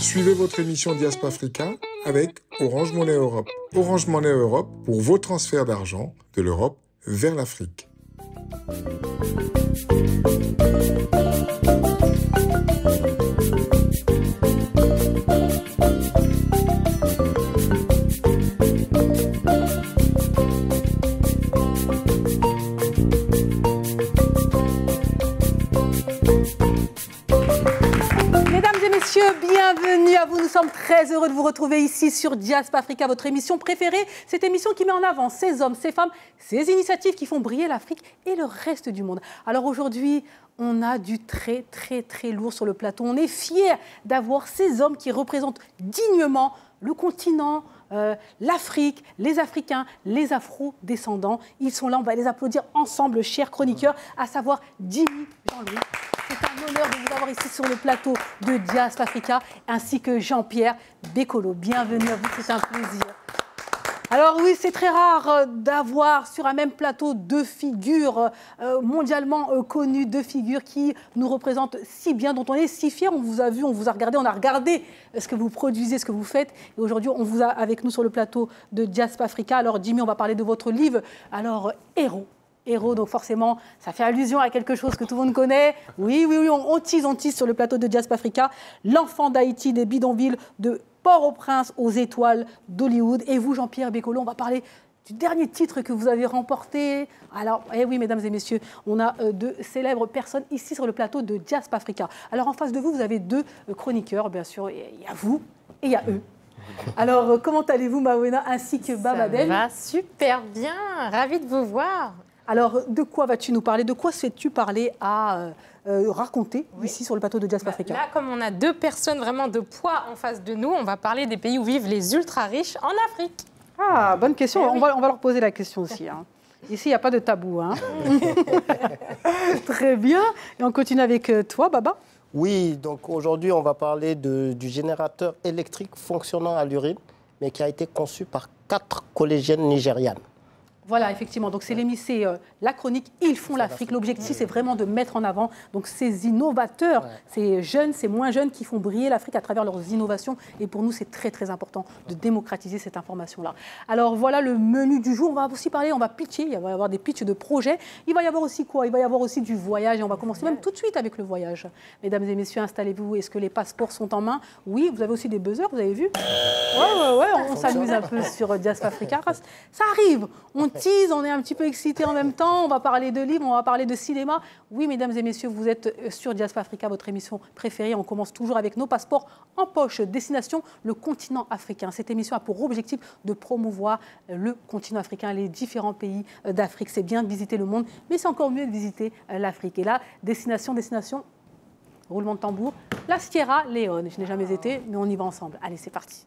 Suivez votre émission Diaspora Africa avec Orange Money Europe. Orange Money Europe pour vos transferts d'argent de l'Europe vers l'Afrique. Bienvenue à vous, nous sommes très heureux de vous retrouver ici sur Diaspora Africa, votre émission préférée. Cette émission qui met en avant ces hommes, ces femmes, ces initiatives qui font briller l'Afrique et le reste du monde. Alors aujourd'hui, on a du très lourd sur le plateau. On est fiers d'avoir ces hommes qui représentent dignement le continent, l'Afrique, les Africains, les Afro-descendants. Ils sont là, on va les applaudir ensemble, chers chroniqueurs, à savoir Jimmy Jean-Louis. C'est un honneur de vous avoir ici sur le plateau de Diaspora Africa, ainsi que Jean-Pierre Bekolo. Bienvenue à vous, c'est un plaisir. Alors oui, c'est très rare d'avoir sur un même plateau deux figures mondialement connues, deux figures qui nous représentent si bien, dont on est si fiers. On vous a vu, on vous a regardé, on a regardé ce que vous produisez, ce que vous faites. Et aujourd'hui, on vous a avec nous sur le plateau de Diaspora Africa. Alors Jimmy, on va parler de votre livre. Alors, Héros, donc forcément, ça fait allusion à quelque chose que tout le monde connaît. Oui, on tease sur le plateau de Diaspora Africa. L'enfant d'Haïti, des bidonvilles de Port-au-Prince aux étoiles d'Hollywood. Et vous, Jean-Pierre Bekolo, on va parler du dernier titre que vous avez remporté. Alors, oui, mesdames et messieurs, on a deux célèbres personnes ici sur le plateau de Diaspora Africa. Alors, en face de vous, vous avez deux chroniqueurs, bien sûr. Il y a vous et il y a eux. Alors, comment allez-vous, Mawena, ainsi que Babadel? Ça va super bien, ravie de vous voir. Alors, de quoi vas-tu nous parler? De quoi sais-tu parler à raconter ici sur le plateau de Diaspora Africa? Là, comme on a deux personnes vraiment de poids en face de nous, on va parler des pays où vivent les ultra-riches en Afrique. Ah, bonne question. On va leur poser la question aussi. Hein. Ici, il n'y a pas de tabou. Hein. Très bien. Et on continue avec toi, Baba. Oui, donc aujourd'hui, on va parler du générateur électrique fonctionnant à l'urine, mais qui a été conçu par 4 collégiennes nigérianes. Voilà, effectivement. Donc, c'est la chronique « Ils font l'Afrique ». L'objectif, c'est vraiment de mettre en avant donc, ces innovateurs, ces jeunes, ces moins jeunes qui font briller l'Afrique à travers leurs innovations. Et pour nous, c'est très important de démocratiser cette information-là. Alors, voilà le menu du jour. On va aussi parler, on va pitcher. Il va y avoir des pitchs de projets. Il va y avoir aussi quoi? Il va y avoir aussi du voyage. Et on va commencer même tout de suite avec le voyage. Mesdames et messieurs, installez-vous. Est-ce que les passeports sont en main? Oui, vous avez aussi des buzzers, vous avez vu? Ouais, on s'amuse un peu sur Diaspora Africa. Ça arrive. On tease, on est un petit peu excités en même temps, on va parler de livres, on va parler de cinéma. Oui, mesdames et messieurs, vous êtes sur Diaspora Africa, votre émission préférée. On commence toujours avec nos passeports en poche. Destination, le continent africain. Cette émission a pour objectif de promouvoir le continent africain, les différents pays d'Afrique. C'est bien de visiter le monde, mais c'est encore mieux de visiter l'Afrique. Et là, destination, roulement de tambour, la Sierra Leone. Je n'ai jamais été, mais on y va ensemble. Allez, c'est parti.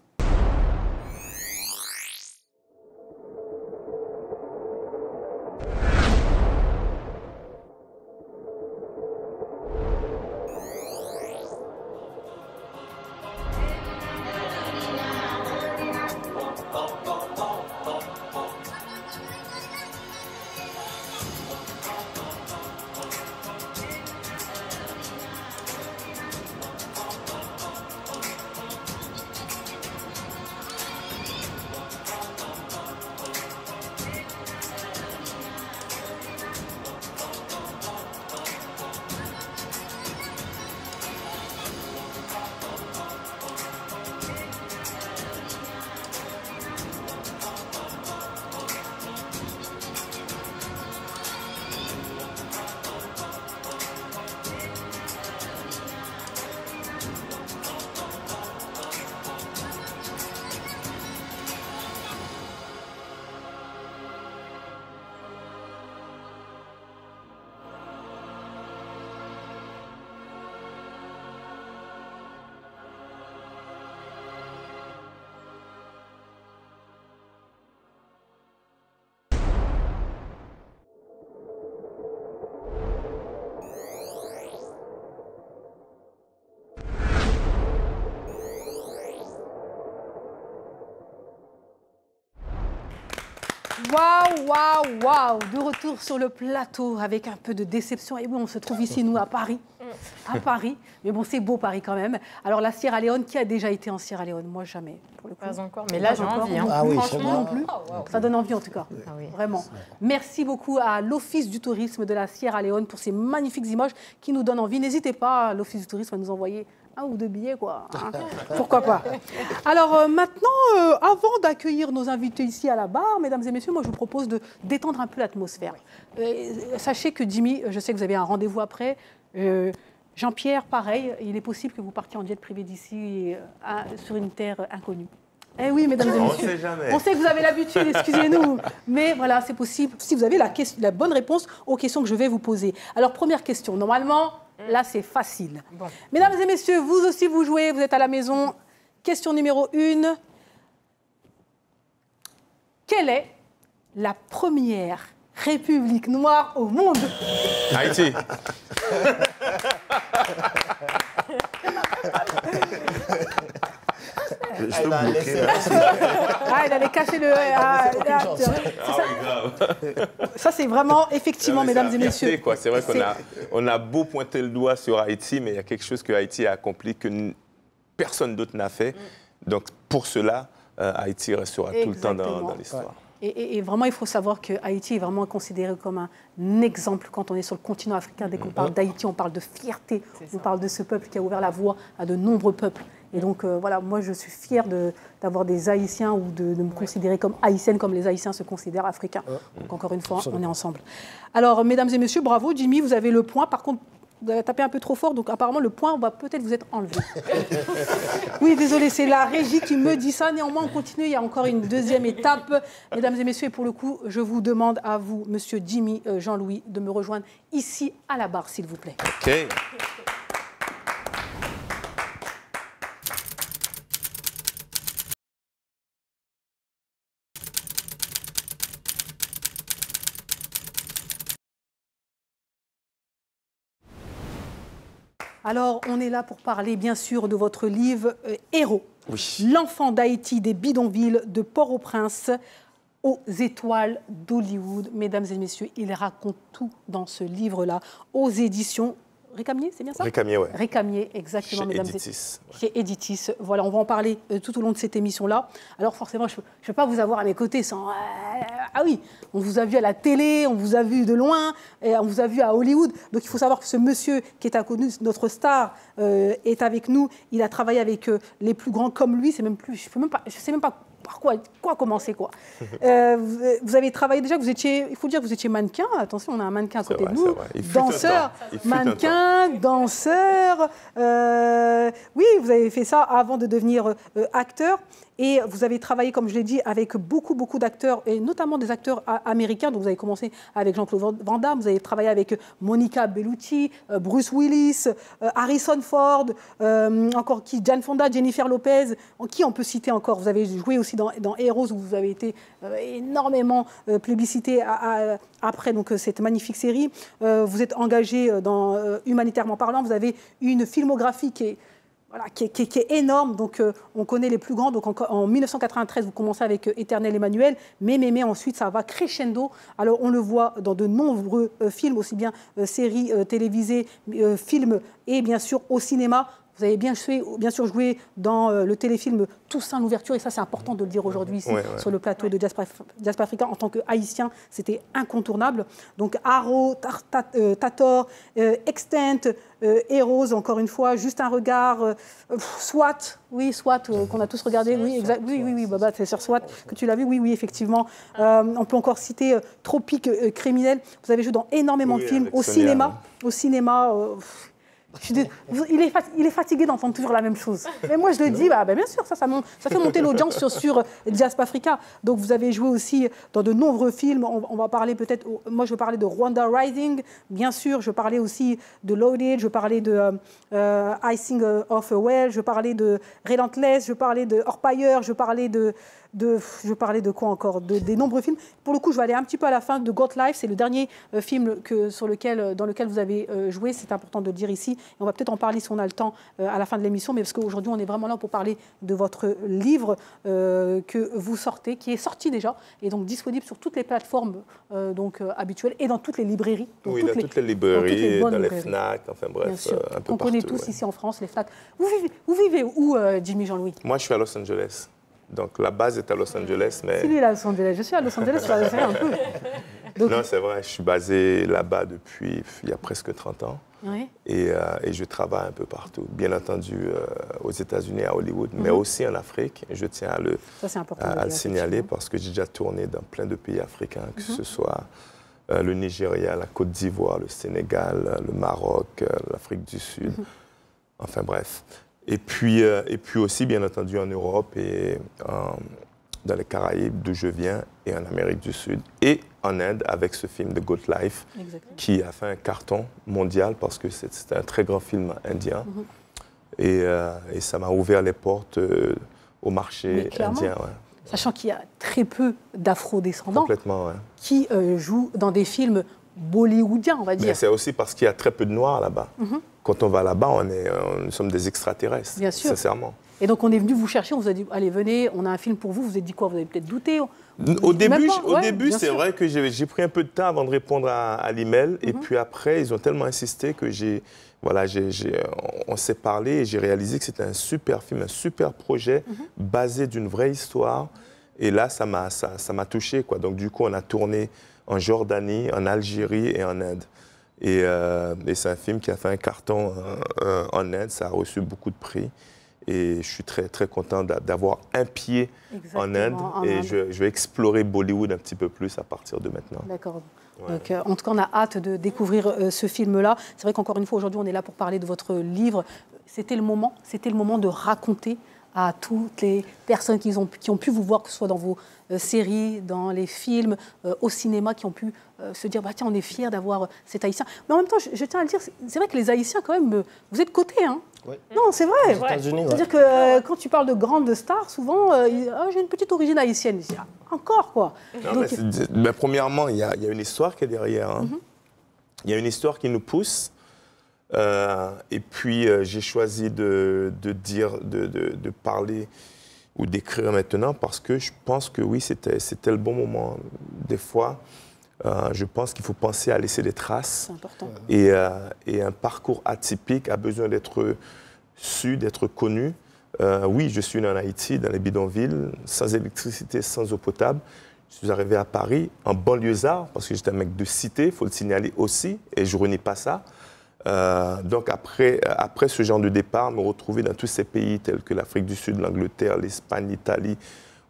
Waouh! De retour sur le plateau avec un peu de déception. Et oui, on se trouve ici, nous, à Paris. à Paris. Mais bon, c'est beau Paris quand même. Alors la Sierra Leone, qui a déjà été en Sierra Leone? Moi, jamais, pour le coup. Pas encore, mais là, j'ai envie. Hein. Ah oui, Franchement, non plus. wow. Ça donne envie en tout cas. Ah oui. Vraiment. Merci beaucoup à l'Office du tourisme de la Sierra Leone pour ces magnifiques images qui nous donnent envie. N'hésitez pas, l'Office du tourisme, à nous envoyer 1 ou 2 billets, quoi. Hein. Pourquoi pas. Alors maintenant, avant d'accueillir nos invités ici à la barre, mesdames et messieurs, moi je vous propose de détendre un peu l'atmosphère. Sachez que Jimmy, je sais que vous avez un rendez-vous après. Jean-Pierre, pareil, il est possible que vous partiez en jet privé d'ici sur une terre inconnue. Eh oui, mesdames et messieurs. On ne sait jamais. On sait que vous avez l'habitude, excusez-nous. Mais voilà, c'est possible si vous avez la bonne réponse aux questions que je vais vous poser. Alors, première question. Normalement, là, c'est facile. Bon. Mesdames et messieurs, vous aussi, vous jouez, vous êtes à la maison. Question numéro 1. Quelle est la première république noire au monde? Haïti. Je peux bloquer, là. Ah, il allait casser le... Ça, c'est vraiment, effectivement, Non, mais mesdames c'est et la messieurs. fierté, quoi. C'est vrai qu'on a beau pointer le doigt sur Haïti, mais il y a quelque chose que Haïti a accompli que personne d'autre n'a fait. Donc, pour cela, Haïti restera tout le temps dans l'histoire. Et vraiment, il faut savoir que Haïti est vraiment considéré comme un exemple quand on est sur le continent africain. Dès qu'on parle d'Haïti, on parle de fierté. On parle de ce peuple qui a ouvert la voie à de nombreux peuples. Et donc, voilà, moi, je suis fière d'avoir des Haïtiens ou de me considérer comme haïtienne, comme les Haïtiens se considèrent africains. Donc, encore une fois, on est ensemble. Alors, mesdames et messieurs, bravo. Jimmy, vous avez le point. Par contre, vous avez tapé un peu trop fort, donc apparemment, le point va peut-être vous être enlevé. Oui, désolé, c'est la régie qui me dit ça. Néanmoins, on continue. Il y a encore une deuxième étape. Mesdames et messieurs, et pour le coup, je vous demande à vous, monsieur Jimmy Jean-Louis, de me rejoindre ici à la barre, s'il vous plaît. OK. Alors, on est là pour parler, bien sûr, de votre livre Héros. Oui. L'enfant d'Haïti des bidonvilles de Port-au-Prince aux étoiles d'Hollywood. Mesdames et messieurs, il raconte tout dans ce livre-là, aux éditions Récamier, c'est bien ça? Récamier, ouais. Récamier, exactement, Chez mesdames Editis, et chez Editis. Voilà, on va en parler tout au long de cette émission-là. Alors forcément, je ne peux pas vous avoir à mes côtés sans... Ah oui, on vous a vu à la télé, on vous a vu de loin, et on vous a vu à Hollywood. Donc il faut savoir que ce monsieur qui est inconnu, notre star, est avec nous. Il a travaillé avec les plus grands comme lui. C'est même plus, je ne sais même pas par quoi commencer, quoi. Vous avez travaillé déjà, vous étiez, il faut dire que vous étiez mannequin. Attention, on a un mannequin à côté de nous. Danseur, mannequin, danseur. Oui, vous avez fait ça avant de devenir acteur. Et vous avez travaillé, comme je l'ai dit, avec beaucoup d'acteurs, et notamment des acteurs américains. Donc vous avez commencé avec Jean-Claude Van Damme, vous avez travaillé avec Monica Bellucci, Bruce Willis, Harrison Ford, encore qui, Jane Fonda, Jennifer Lopez. Qui on peut citer encore? Vous avez joué aussi dans Heroes, où vous avez été énormément plébiscité après donc, cette magnifique série. Vous êtes engagé dans Humanitairement parlant. Vous avez une filmographie qui est énorme, donc on connaît les plus grands. Donc en 1993, vous commencez avec Éternel Emmanuel, mais ensuite ça va crescendo. Alors on le voit dans de nombreux films, aussi bien séries télévisées, films et bien sûr au cinéma. Vous avez bien sûr joué dans le téléfilm Toussaint l'ouverture, et ça c'est important de le dire aujourd'hui ici sur le plateau de Diaspora Africa. En tant que Haïtien, c'était incontournable. Donc Arrow, Tator, Extent, Heroes, encore une fois, Juste un regard, SWAT, oui, SWAT, qu'on a tous regardé, oui, Baba, c'est sur SWAT que tu l'as vu, oui, effectivement. On peut encore citer Tropique criminel. Vous avez joué dans énormément de films, au cinéma. Il est fatigué d'entendre toujours la même chose. Mais moi, je le dis, bien sûr, ça fait monter l'audience sur Diaspora Africa. Donc, vous avez joué aussi dans de nombreux films. On va parler peut-être... Moi, je vais parler de Rwanda Rising, bien sûr. Je parlais aussi de Loaded. Je parlais de Icing of a Well. Je parlais de Relentless. Je parlais de Orpailleur. Je parlais de je parlais de quoi encore, des nombreux films. Pour le coup, je vais aller un petit peu à la fin de Got Life. C'est le dernier film dans lequel vous avez joué. C'est important de le dire ici. Et on va peut-être en parler si on a le temps à la fin de l'émission, mais parce qu'aujourd'hui, on est vraiment là pour parler de votre livre que vous sortez, qui est sorti déjà, et donc disponible sur toutes les plateformes habituelles et dans toutes les librairies. Oui, dans toutes les librairies, dans les FNAC, enfin bref, un peu on connaît partout, tous ici en France les FNAC. Vous vivez où, Jimmy Jean-Louis? Moi, je suis à Los Angeles. Donc, la base est à Los Angeles. Mais... C'est lui, à Los Angeles. Je suis à Los Angeles, je vais faire un peu. Donc... Non, c'est vrai. Je suis basé là-bas depuis il y a presque 30 ans. Oui. Et je travaille un peu partout. Bien entendu, aux États-Unis, à Hollywood, mais aussi en Afrique. Je tiens à le signaler parce que j'ai déjà tourné dans plein de pays africains, que ce soit le Nigeria, la Côte d'Ivoire, le Sénégal, le Maroc, l'Afrique du Sud. Enfin bref. Et puis aussi, bien entendu, en Europe et dans les Caraïbes, d'où je viens, et en Amérique du Sud, et en Inde, avec ce film de Got Life, qui a fait un carton mondial, parce que c'était un très grand film indien. Et ça m'a ouvert les portes au marché indien. Ouais. Sachant qu'il y a très peu d'afro-descendants qui jouent dans des films bollywoodiens, on va dire. Mais c'est aussi parce qu'il y a très peu de Noirs là-bas. Quand on va là-bas, nous sommes des extraterrestres, bien sûr. sincèrement. Et donc, on est venu vous chercher, on vous a dit, allez, venez, on a un film pour vous. Vous avez dit quoi? Vous avez peut-être douté? Au début, c'est vrai que j'ai pris un peu de temps avant de répondre à l'email. Et puis après, ils ont tellement insisté que on s'est parlé et j'ai réalisé que c'était un super film, un super projet basé d'une vraie histoire. Et là, ça m'a touché, quoi. Donc, du coup, on a tourné en Jordanie, en Algérie et en Inde. Et c'est un film qui a fait un carton en Inde. Ça a reçu beaucoup de prix. Et je suis très, très content d'avoir un pied en Inde. Et je vais explorer Bollywood un petit peu plus à partir de maintenant. D'accord. Ouais. Donc, en tout cas, on a hâte de découvrir ce film-là. C'est vrai qu'encore une fois, aujourd'hui, on est là pour parler de votre livre. C'était le moment de raconter à toutes les personnes qui ont pu vous voir, que ce soit dans vos séries, dans les films, au cinéma, qui ont pu se dire, bah, tiens, on est fiers d'avoir cet Haïtien. Mais en même temps, je tiens à le dire, c'est vrai que les Haïtiens, quand même, vous êtes cotés, hein. Oui. Non, c'est vrai. C'est-à-dire que quand tu parles de grandes stars, souvent, j'ai une petite origine haïtienne. Je dis, encore, quoi. Non, donc... mais premièrement, il y a une histoire qui est derrière. Hein. Il y a une histoire qui nous pousse. Et puis, j'ai choisi de parler ou d'écrire maintenant parce que je pense que oui, c'était le bon moment. Des fois, je pense qu'il faut penser à laisser des traces. C'est important. Et un parcours atypique a besoin d'être su, d'être connu. Oui, je suis né en Haïti, dans les bidonvilles, sans électricité, sans eau potable. Je suis arrivé à Paris, en banlieusard, parce que j'étais un mec de cité, il faut le signaler aussi, et je ne renie pas ça. Donc après ce genre de départ, me retrouver dans tous ces pays tels que l'Afrique du Sud, l'Angleterre, l'Espagne, l'Italie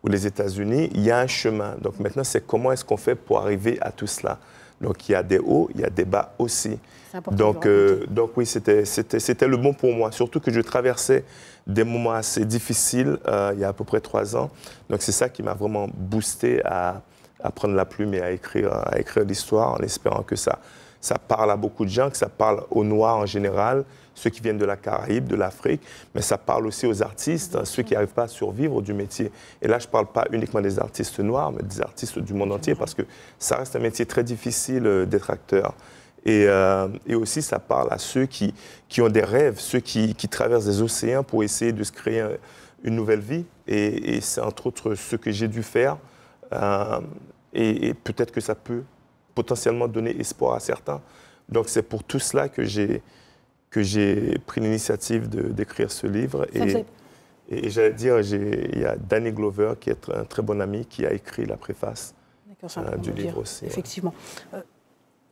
ou les États-Unis, il y a un chemin. Donc maintenant, c'est comment est-ce qu'on fait pour arriver à tout cela. Donc il y a des hauts, il y a des bas aussi. Donc oui, c'était le bon pour moi. Surtout que je traversais des moments assez difficiles il y a à peu près 3 ans. Donc c'est ça qui m'a vraiment boosté à prendre la plume et à écrire l'histoire en espérant que ça parle à beaucoup de gens, que ça parle aux Noirs en général, ceux qui viennent de la Caraïbe, de l'Afrique, mais ça parle aussi aux artistes, ceux qui n'arrivent pas à survivre du métier. Et là, je ne parle pas uniquement des artistes noirs, mais des artistes du monde entier, parce que ça reste un métier très difficile d'être acteur. Et aussi, ça parle à ceux qui ont des rêves, ceux qui traversent des océans pour essayer de se créer une nouvelle vie. Et c'est entre autres ce que j'ai dû faire. Et peut-être que ça peut potentiellement donner espoir à certains. Donc c'est pour tout cela que j'ai pris l'initiative d'écrire ce livre. Et j'allais dire, il y a Danny Glover, qui est un très bon ami, qui a écrit la préface du livre aussi. Effectivement.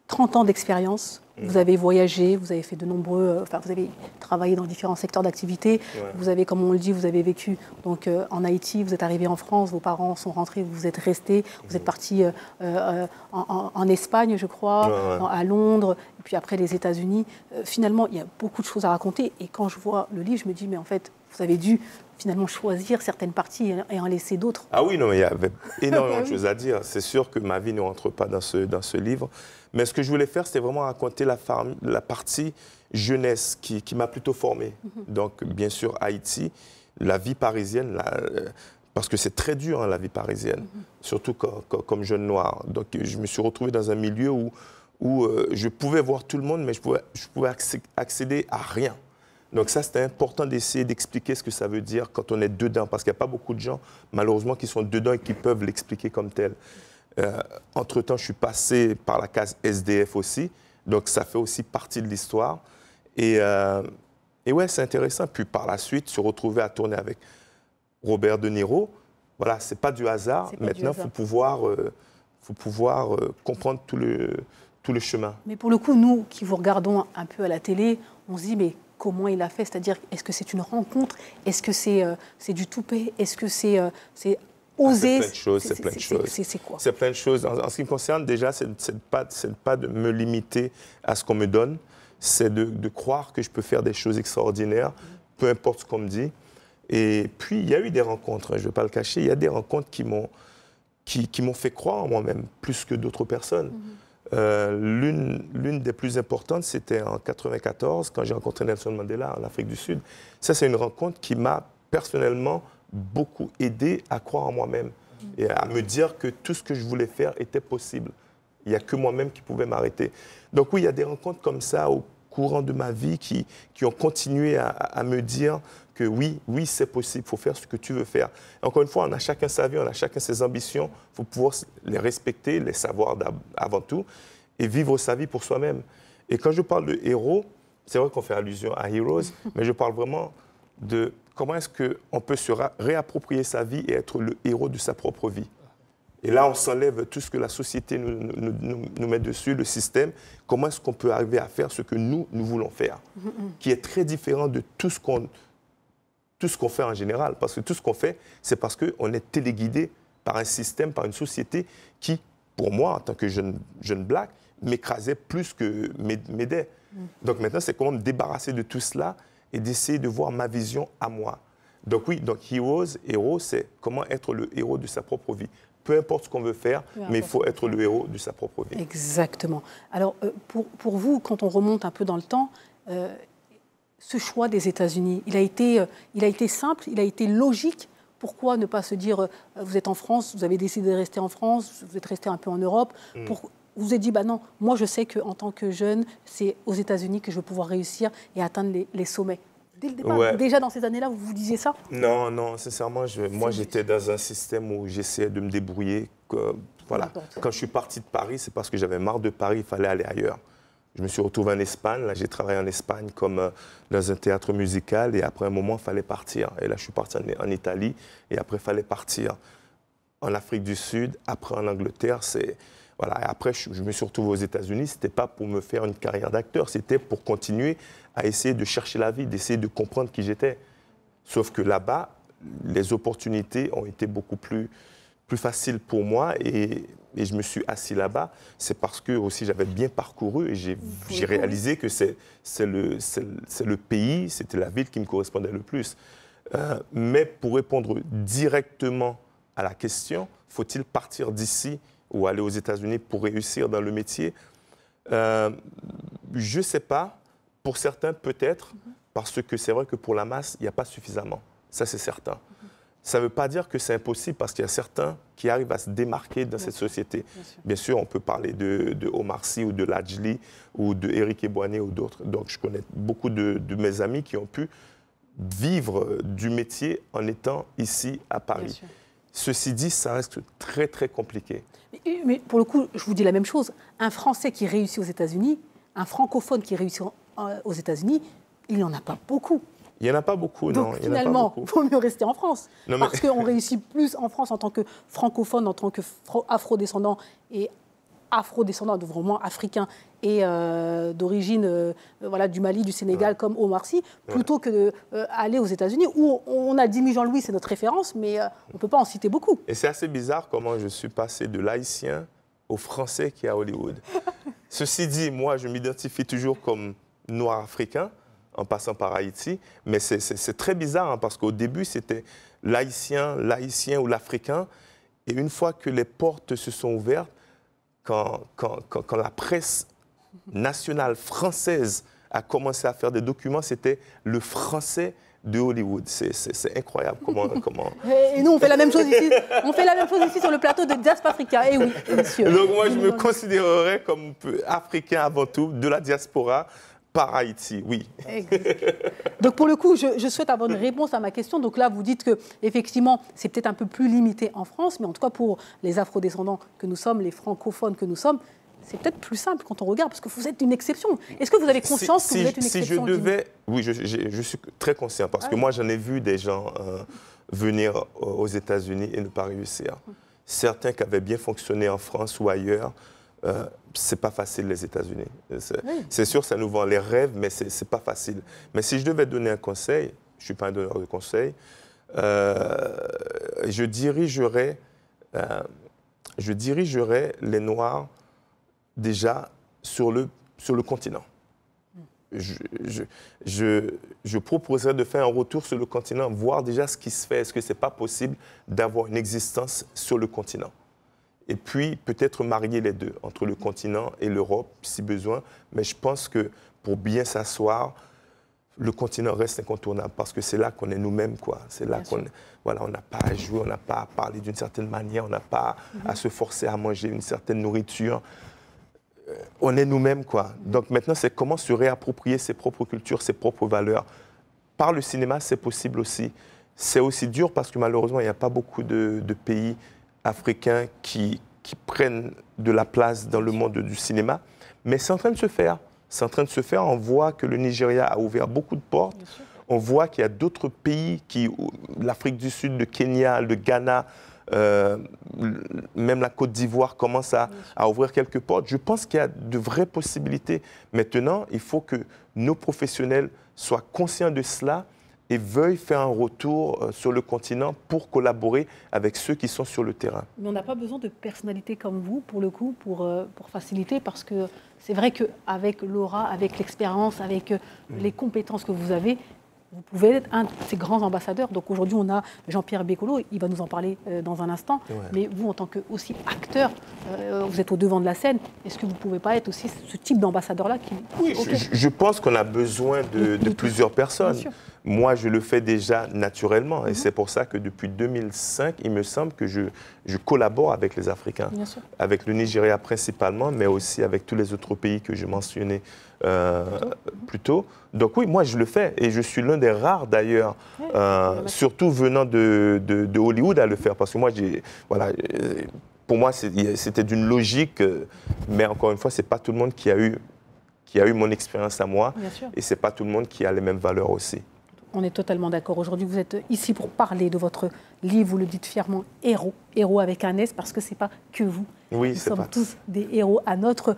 30 ans d'expérience, vous avez voyagé, vous avez fait de nombreux... vous avez travaillé dans différents secteurs d'activité. Ouais. Vous avez, comme on le dit, vous avez vécu donc, en Haïti, vous êtes arrivé en France, vos parents sont rentrés, vous êtes restés, vous êtes parti en Espagne, je crois, à Londres, et puis après les États-Unis. Finalement, il y a beaucoup de choses à raconter. Et quand je vois le livre, je me dis, mais en fait, vous avez dû finalement choisir certaines parties et en laisser d'autres. Ah oui, non, il y avait énormément de choses à dire. C'est sûr que ma vie ne rentre pas dans ce livre. Mais ce que je voulais faire, c'était vraiment raconter la partie jeunesse qui m'a plutôt formé. Donc, bien sûr, Haïti, la vie parisienne, Parce que c'est très dur, hein, la vie parisienne, surtout comme jeune noir. Donc, je me suis retrouvé dans un milieu où je pouvais voir tout le monde, mais je pouvais accéder à rien. Donc ça, c'était important d'essayer d'expliquer ce que ça veut dire quand on est dedans, parce qu'il n'y a pas beaucoup de gens, malheureusement, qui sont dedans et qui peuvent l'expliquer comme tel. Entre-temps, je suis passé par la case SDF aussi, donc ça fait aussi partie de l'histoire. Et ouais, c'est intéressant. Puis par la suite, se retrouver à tourner avec Robert De Niro, voilà, c'est pas du hasard. Maintenant, il faut pouvoir comprendre tout le chemin. Mais pour le coup, nous qui vous regardons un peu à la télé, on se dit, mais comment il a fait? C'est-à-dire, est-ce que c'est une rencontre? Est-ce que c'est du toupet? Est-ce que c'est osé? C'est plein de choses, c'est plein de choses. C'est quoi? C'est plein de choses. En ce qui me concerne, déjà, c'est pas de me limiter à ce qu'on me donne, c'est de croire que je peux faire des choses extraordinaires, peu importe ce qu'on me dit. Et puis, il y a eu des rencontres, je ne vais pas le cacher, il y a des rencontres qui m'ont fait croire en moi-même, plus que d'autres personnes. L'une des plus importantes, c'était en 1994, quand j'ai rencontré Nelson Mandela en Afrique du Sud. Ça, c'est une rencontre qui m'a personnellement beaucoup aidé à croire en moi-même et à me dire que tout ce que je voulais faire était possible. Il n'y a que moi-même qui pouvais m'arrêter. Donc oui, il y a des rencontres comme ça au courant de ma vie qui ont continué à me dire que oui, c'est possible, il faut faire ce que tu veux faire. Et encore une fois, on a chacun sa vie, on a chacun ses ambitions, il faut pouvoir les respecter, les savoir avant tout, et vivre sa vie pour soi-même. Et quand je parle de héros, c'est vrai qu'on fait allusion à Heroes, mais je parle vraiment de comment est-ce qu'on peut se réapproprier sa vie et être le héros de sa propre vie. Et là, on s'enlève tout ce que la société nous met dessus, le système. Comment est-ce qu'on peut arriver à faire ce que nous voulons faire, qui est très différent de tout ce qu'on fait en général. Parce que tout ce qu'on fait, c'est parce qu'on est téléguidé par un système, par une société qui, pour moi, en tant que jeune black, m'écrasait plus que m'aidait. Donc maintenant, c'est comment me débarrasser de tout cela et d'essayer de voir ma vision à moi. Donc oui, donc héros, c'est comment être le héros de sa propre vie. Peu importe ce qu'on veut faire, mais il faut être le héros de sa propre vie. Exactement. Alors, pour vous, quand on remonte un peu dans le temps, ce choix des États-Unis, il a été simple, il a été logique. Pourquoi ne pas se dire, vous êtes en France, vous avez décidé de rester en France, vous êtes resté un peu en Europe, vous vous êtes dit, bah non, moi je sais qu'en tant que jeune, c'est aux États-Unis que je vais pouvoir réussir et atteindre les sommets. Dès le départ, déjà dans ces années-là, vous vous disiez ça? Non, sincèrement, moi j'étais dans un système où j'essayais de me débrouiller. Voilà. Quand je suis parti de Paris, c'est parce que j'avais marre de Paris, il fallait aller ailleurs. Je me suis retrouvé en Espagne, là j'ai travaillé en Espagne comme dans un théâtre musical et après un moment, il fallait partir. Et là je suis parti en Italie et après il fallait partir en Afrique du Sud, après en Angleterre. Voilà. Et après je me suis retrouvé aux États-Unis, ce n'était pas pour me faire une carrière d'acteur, c'était pour continuer à essayer de chercher la vie, d'essayer de comprendre qui j'étais. Sauf que là-bas, les opportunités ont été beaucoup plus faciles pour moi et je me suis assis là-bas. C'est parce que aussi j'avais bien parcouru et j'ai réalisé que c'est le pays, c'était la ville qui me correspondait le plus. Mais pour répondre directement à la question, faut-il partir d'ici ou aller aux États-Unis pour réussir dans le métier? Je ne sais pas. Pour certains, peut-être, parce que c'est vrai que pour la masse, il n'y a pas suffisamment. Ça, c'est certain. Ça ne veut pas dire que c'est impossible, parce qu'il y a certains qui arrivent à se démarquer dans cette société. Bien sûr, on peut parler de Omar Sy ou de Ladjli ou de Eric Ebouane ou d'autres. Donc, je connais beaucoup de mes amis qui ont pu vivre du métier en étant ici à Paris. Ceci dit, ça reste très, très compliqué. Mais pour le coup, je vous dis la même chose. Un Français qui réussit aux États-Unis, un francophone qui réussit aux États-Unis, il n'y en a pas beaucoup. Il n'y en a pas beaucoup, non. Donc finalement, il vaut mieux rester en France. Non, parce qu'on réussit plus en France en tant que francophone, en tant qu'afro-descendant et afro-descendant, vraiment africain et d'origine voilà, du Mali, du Sénégal, comme Omar Sy, plutôt que d'aller aux États-Unis, où on a Jimmy Jean-Louis, c'est notre référence, mais on ne peut pas en citer beaucoup. Et c'est assez bizarre comment je suis passé de l'haïtien au français qui est à Hollywood. Ceci dit, moi, je m'identifie toujours comme noir africain, en passant par Haïti, mais c'est très bizarre, hein, parce qu'au début, c'était l'haïtien ou l'africain, et une fois que les portes se sont ouvertes, quand la presse nationale française a commencé à faire des documents, c'était le français de Hollywood. C'est incroyable comment... Et nous, on fait la même chose ici. On fait la même chose ici sur le plateau de Diaspora Africa. Et oui, monsieur. Donc moi, je me considérerais comme africain avant tout, de la diaspora, par Haïti, oui. Donc pour le coup, je souhaite avoir une réponse à ma question. Donc là, vous dites que effectivement, c'est peut-être un peu plus limité en France, mais en tout cas pour les afrodescendants que nous sommes, les francophones que nous sommes, c'est peut-être plus simple quand on regarde, parce que vous êtes une exception. Est-ce que vous avez conscience que vous êtes une exception? Si je devais... Oui, je suis très conscient, parce que moi, j'en ai vu des gens venir aux États-Unis et ne pas réussir. Certains qui avaient bien fonctionné en France ou ailleurs, c'est pas facile les États-Unis. C'est sûr, ça nous vend les rêves, mais c'est pas facile. Mais si je devais donner un conseil, je suis pas un donneur de conseils, je dirigerais les Noirs déjà sur le continent. Je proposerais de faire un retour sur le continent, voir déjà ce qui se fait. Est-ce que c'est pas possible d'avoir une existence sur le continent? Et puis, peut-être marier les deux, entre le continent et l'Europe, si besoin. Mais je pense que pour bien s'asseoir, le continent reste incontournable, parce que c'est là qu'on est nous-mêmes, quoi. C'est là qu'on voilà, on n'a pas à jouer, on n'a pas à parler d'une certaine manière, on n'a pas à se forcer à manger une certaine nourriture. On est nous-mêmes, quoi. Donc maintenant, c'est comment se réapproprier ses propres cultures, ses propres valeurs. Par le cinéma, c'est possible aussi. C'est aussi dur parce que malheureusement, il n'y a pas beaucoup de pays africains qui prennent de la place dans le monde du cinéma. Mais c'est en train de se faire. C'est en train de se faire. On voit que le Nigeria a ouvert beaucoup de portes. On voit qu'il y a d'autres pays, l'Afrique du Sud, le Kenya, le Ghana, même la Côte d'Ivoire commence à ouvrir quelques portes. Je pense qu'il y a de vraies possibilités. Maintenant, il faut que nos professionnels soient conscients de cela et veuillent faire un retour sur le continent pour collaborer avec ceux qui sont sur le terrain. Mais on n'a pas besoin de personnalités comme vous, pour le coup, pour faciliter, parce que c'est vrai qu'avec l'aura, avec l'expérience, avec les compétences que vous avez, vous pouvez être un de ces grands ambassadeurs. Donc aujourd'hui, on a Jean-Pierre Bekolo, il va nous en parler dans un instant. Mais vous, en tant que aussi acteur, vous êtes au devant de la scène. Est-ce que vous ne pouvez pas être aussi ce type d'ambassadeur-là qui... Oui, je pense qu'on a besoin de plusieurs personnes. Moi, je le fais déjà naturellement. Et c'est pour ça que depuis 2005, il me semble que je collabore avec les Africains. Avec le Nigeria principalement, mais aussi avec tous les autres pays que je mentionnais plus tôt. Donc oui, moi, je le fais. Et je suis l'un des rares, d'ailleurs, surtout venant de Hollywood, à le faire. Parce que moi, voilà, pour moi, c'était d'une logique. Mais encore une fois, ce n'est pas tout le monde qui a eu mon expérience à moi. Et ce n'est pas tout le monde qui a les mêmes valeurs aussi. On est totalement d'accord. Aujourd'hui, vous êtes ici pour parler de votre livre, vous le dites fièrement, héros. Héros avec un S, parce que ce n'est pas que vous. Oui, nous sommes tous des héros à notre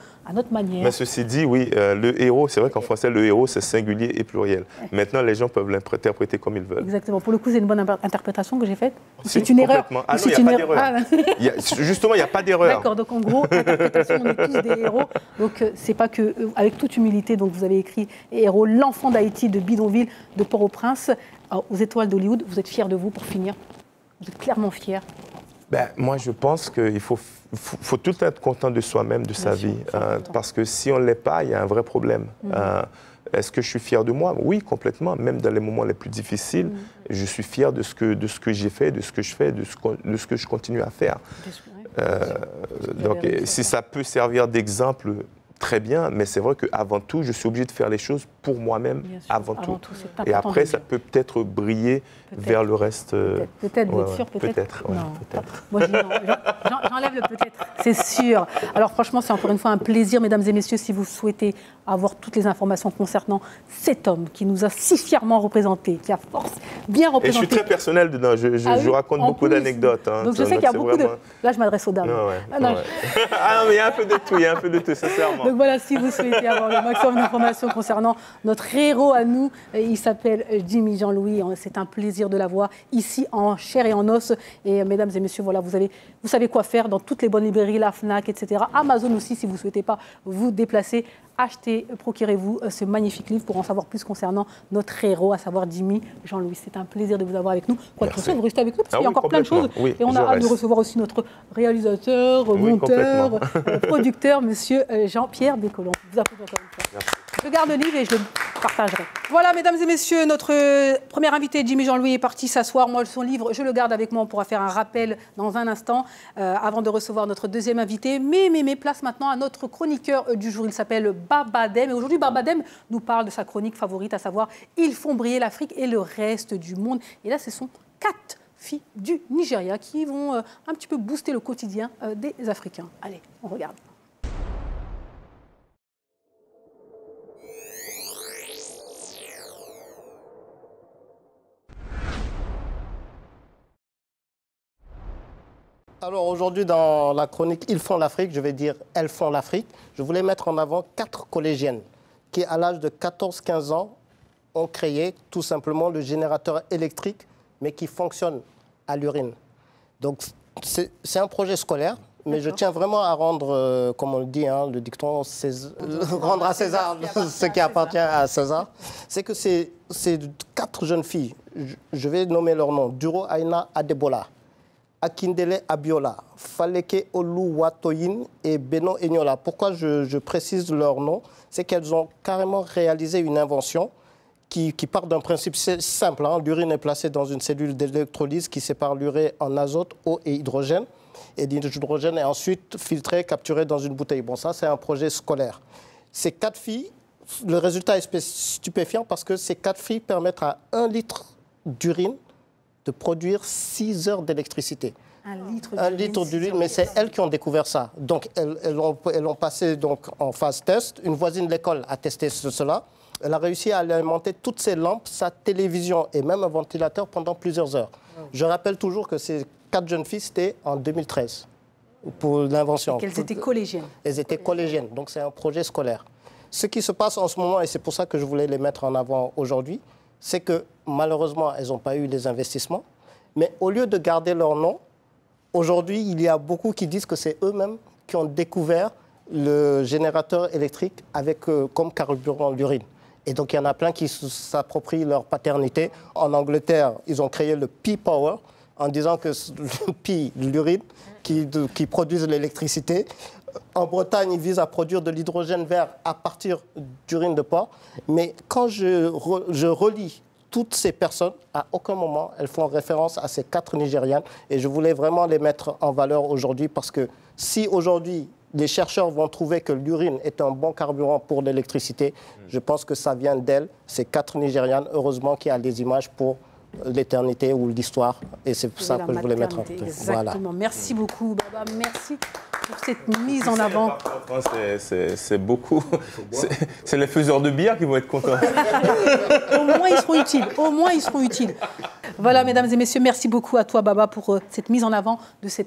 manière. Mais ceci dit, oui, le héros, c'est vrai qu'en français, le héros, c'est singulier et pluriel. Maintenant, les gens peuvent l'interpréter comme ils veulent. Exactement. Pour le coup, c'est une bonne interprétation que j'ai faite. C'est une erreur. Ah non, il n'y a pas d'erreur. Justement, il n'y a pas d'erreur. D'accord. Donc, en gros, interprétation, on est tous des héros. Donc, c'est pas que, avec toute humilité, donc vous avez écrit Héros, l'enfant d'Haïti, de Bidonville, de Port-au-Prince, aux Étoiles d'Hollywood. Vous êtes fiers de vous, pour finir? Vous êtes clairement fiers? Moi, je pense qu'il faut tout être content de soi-même, de sa vie. Parce que si on ne l'est pas, il y a un vrai problème. Est-ce que je suis fier de moi? Oui, complètement. Même dans les moments les plus difficiles, je suis fier de ce que j'ai fait, de ce que je fais, de ce que je continue à faire. Donc, si ça peut servir d'exemple, très bien, mais c'est vrai qu'avant tout, je suis obligé de faire les choses pour moi-même, avant tout. Et après, ça peut peut-être briller vers le reste. Peut-être, vous êtes sûr, peut-être. Moi, j'enlève le peut-être, c'est sûr. Alors franchement, c'est encore une fois un plaisir, mesdames et messieurs, si vous souhaitez avoir toutes les informations concernant cet homme qui nous a si fièrement représentés, qui a force bien représenté. Et je suis très personnel dedans, je raconte beaucoup d'anecdotes. Donc je sais qu'il y a beaucoup de... Là, je m'adresse aux dames. Ah non, mais il y a un peu de tout, sincèrement. Donc voilà, si vous souhaitez avoir le maximum d'informations concernant notre héros à nous, il s'appelle Jimmy Jean-Louis. C'est un plaisir de l'avoir ici en chair et en os. Et mesdames et messieurs, voilà, vous savez quoi faire dans toutes les bonnes librairies, la FNAC, etc. Amazon aussi, si vous ne souhaitez pas vous déplacer. Achetez, procurez-vous ce magnifique livre pour en savoir plus concernant notre héros, à savoir Jimmy Jean-Louis. C'est un plaisir de vous avoir avec nous. Quoi que ce soit, vous restez avec nous parce qu'il y a encore plein de choses. Et on a hâte de recevoir aussi notre réalisateur, monteur, producteur, monsieur Jean-Pierre Bekolo. Vous applaudissez encore une fois. Merci. Je garde le livre et je le partagerai. Voilà, mesdames et messieurs, notre premier invité, Jimmy Jean-Louis, est parti s'asseoir. Moi, son livre, je le garde avec moi. On pourra faire un rappel dans un instant avant de recevoir notre deuxième invité. Mais place maintenant à notre chroniqueur du jour. Il s'appelle Babadem. Et aujourd'hui, Babadem nous parle de sa chronique favorite, à savoir « Ils font briller l'Afrique et le reste du monde ». Et là, ce sont 4 filles du Nigeria qui vont un petit peu booster le quotidien des Africains. Allez, on regarde. Alors aujourd'hui, dans la chronique Ils font l'Afrique, je vais dire Elles font l'Afrique, je voulais mettre en avant 4 collégiennes qui, à l'âge de 14-15 ans, ont créé tout simplement le générateur électrique, mais qui fonctionne à l'urine. Donc c'est un projet scolaire, mais je tiens vraiment à rendre, comme on le dit, hein, le dicton, rendre à César ce qui appartient à César. C'est que ces 4 jeunes filles, je vais nommer leur nom, Duro Aina Adebola, Akindele Abiola, Faleke Oluwatoyin et Beno Enyola. Pourquoi je précise leur nom? C'est qu'elles ont carrément réalisé une invention qui part d'un principe simple. Hein. L'urine est placée dans une cellule d'électrolyse qui sépare l'urée en azote, eau et hydrogène. Et l'hydrogène est ensuite filtré, capturé dans une bouteille. Bon, ça, c'est un projet scolaire. Ces 4 filles, le résultat est stupéfiant parce que ces 4 filles permettent à 1 litre d'urine de produire 6 heures d'électricité. 1 litre d'urine, mais c'est elles qui ont découvert ça. Donc, elles ont passé donc, en phase test. Une voisine de l'école a testé cela. Elle a réussi à alimenter toutes ses lampes, sa télévision et même un ventilateur pendant plusieurs heures. Je rappelle toujours que ces 4 jeunes filles, c'était en 2013 pour l'invention. Qu'elles étaient collégiennes. Elles étaient collégiennes, donc c'est un projet scolaire. Ce qui se passe en ce moment, et c'est pour ça que je voulais les mettre en avant aujourd'hui, c'est que malheureusement, elles n'ont pas eu les investissements. Mais au lieu de garder leur nom, aujourd'hui, il y a beaucoup qui disent que c'est eux-mêmes qui ont découvert le générateur électrique avec comme carburant l'urine. Et donc, il y en a plein qui s'approprient leur paternité. En Angleterre, ils ont créé le Pea Power en disant que le pea, l'urine, qui produisent l'électricité. En Bretagne, ils visent à produire de l'hydrogène vert à partir d'urine de porc. Mais quand je relis toutes ces personnes, à aucun moment, elles font référence à ces 4 Nigérianes. Et je voulais vraiment les mettre en valeur aujourd'hui parce que si aujourd'hui, les chercheurs vont trouver que l'urine est un bon carburant pour l'électricité, je pense que ça vient d'elles, ces 4 Nigérianes, heureusement qu'il y a des images pour l'éternité ou l'histoire. Et c'est pour ça que je voulais mettre en place. Exactement. Voilà. Merci beaucoup, Baba. Merci pour cette mise en avant. C'est beaucoup. C'est les faiseurs de bière qui vont être contents. Au moins, ils seront utiles. Au moins, ils seront utiles. Voilà, mesdames et messieurs, merci beaucoup à toi, Baba, pour cette mise en avant de ces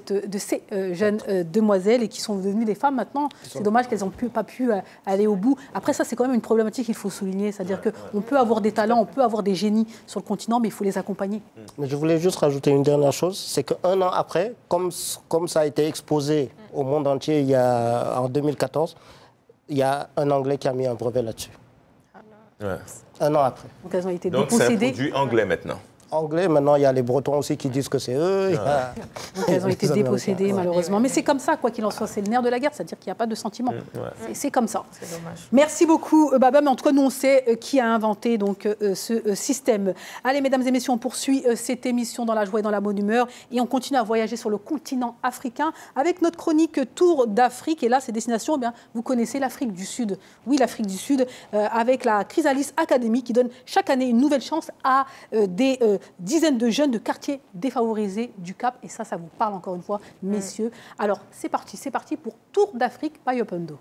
jeunes demoiselles et qui sont devenues des femmes maintenant. C'est dommage qu'elles n'ont pas pu aller au bout. Après, ça, c'est quand même une problématique qu'il faut souligner. C'est-à-dire qu'on peut avoir des talents, on peut avoir des génies sur le continent, mais il faut les accompagner. Mais je voulais juste rajouter une dernière chose. C'est qu'un an après, comme ça a été exposé au monde entier en 2014, il y a un Anglais qui a mis un brevet là-dessus. Ouais. Un an après. Donc, elles ont été Donc dépossédées. c'est un produit anglais maintenant. Anglais, maintenant il y a les Bretons aussi qui disent que c'est eux. Donc elles ont été dépossédées malheureusement. Mais c'est comme ça, quoi qu'il en soit, c'est le nerf de la guerre, c'est-à-dire qu'il n'y a pas de sentiment. C'est comme ça. C'est dommage. Merci beaucoup, Baba. Mais en tout cas, nous, on sait qui a inventé donc, ce système. Allez, mesdames et messieurs, on poursuit cette émission dans la joie et dans la bonne humeur. Et on continue à voyager sur le continent africain avec notre chronique Tour d'Afrique. Et là, ces destinations, eh bien, vous connaissez l'Afrique du Sud. Oui, l'Afrique du Sud, avec la Chrysalis Academy qui donne chaque année une nouvelle chance à des dizaines de jeunes de quartiers défavorisés du Cap. Et ça vous parle encore une fois, messieurs. Alors, c'est parti pour Tour d'Afrique by Opendo.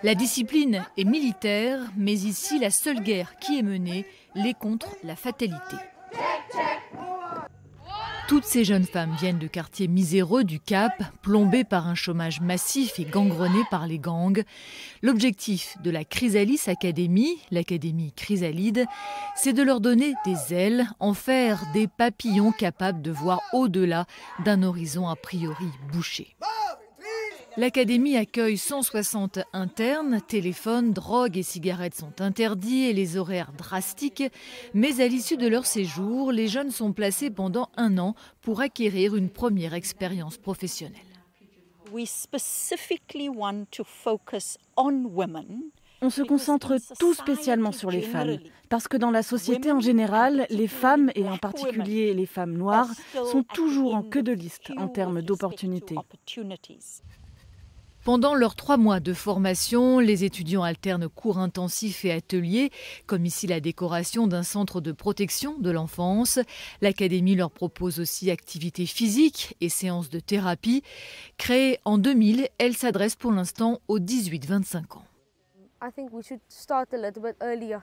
La discipline est militaire, mais ici, la seule guerre qui est menée l'est contre la fatalité. Toutes ces jeunes femmes viennent de quartiers miséreux du Cap, plombés par un chômage massif et gangrenés par les gangs. L'objectif de la Chrysalis Academy, l'académie Chrysalide, c'est de leur donner des ailes, en faire des papillons capables de voir au-delà d'un horizon a priori bouché. L'académie accueille 160 internes, téléphones, drogues et cigarettes sont interdits et les horaires drastiques. Mais à l'issue de leur séjour, les jeunes sont placés pendant 1 an pour acquérir une première expérience professionnelle. On se concentre tout spécialement sur les femmes, parce que dans la société en général, les femmes, et en particulier les femmes noires, sont toujours en queue de liste en termes d'opportunités. Pendant leurs 3 mois de formation, les étudiants alternent cours intensifs et ateliers, comme ici la décoration d'un centre de protection de l'enfance. L'académie leur propose aussi activités physiques et séances de thérapie. Créée en 2000, elle s'adresse pour l'instant aux 18-25 ans.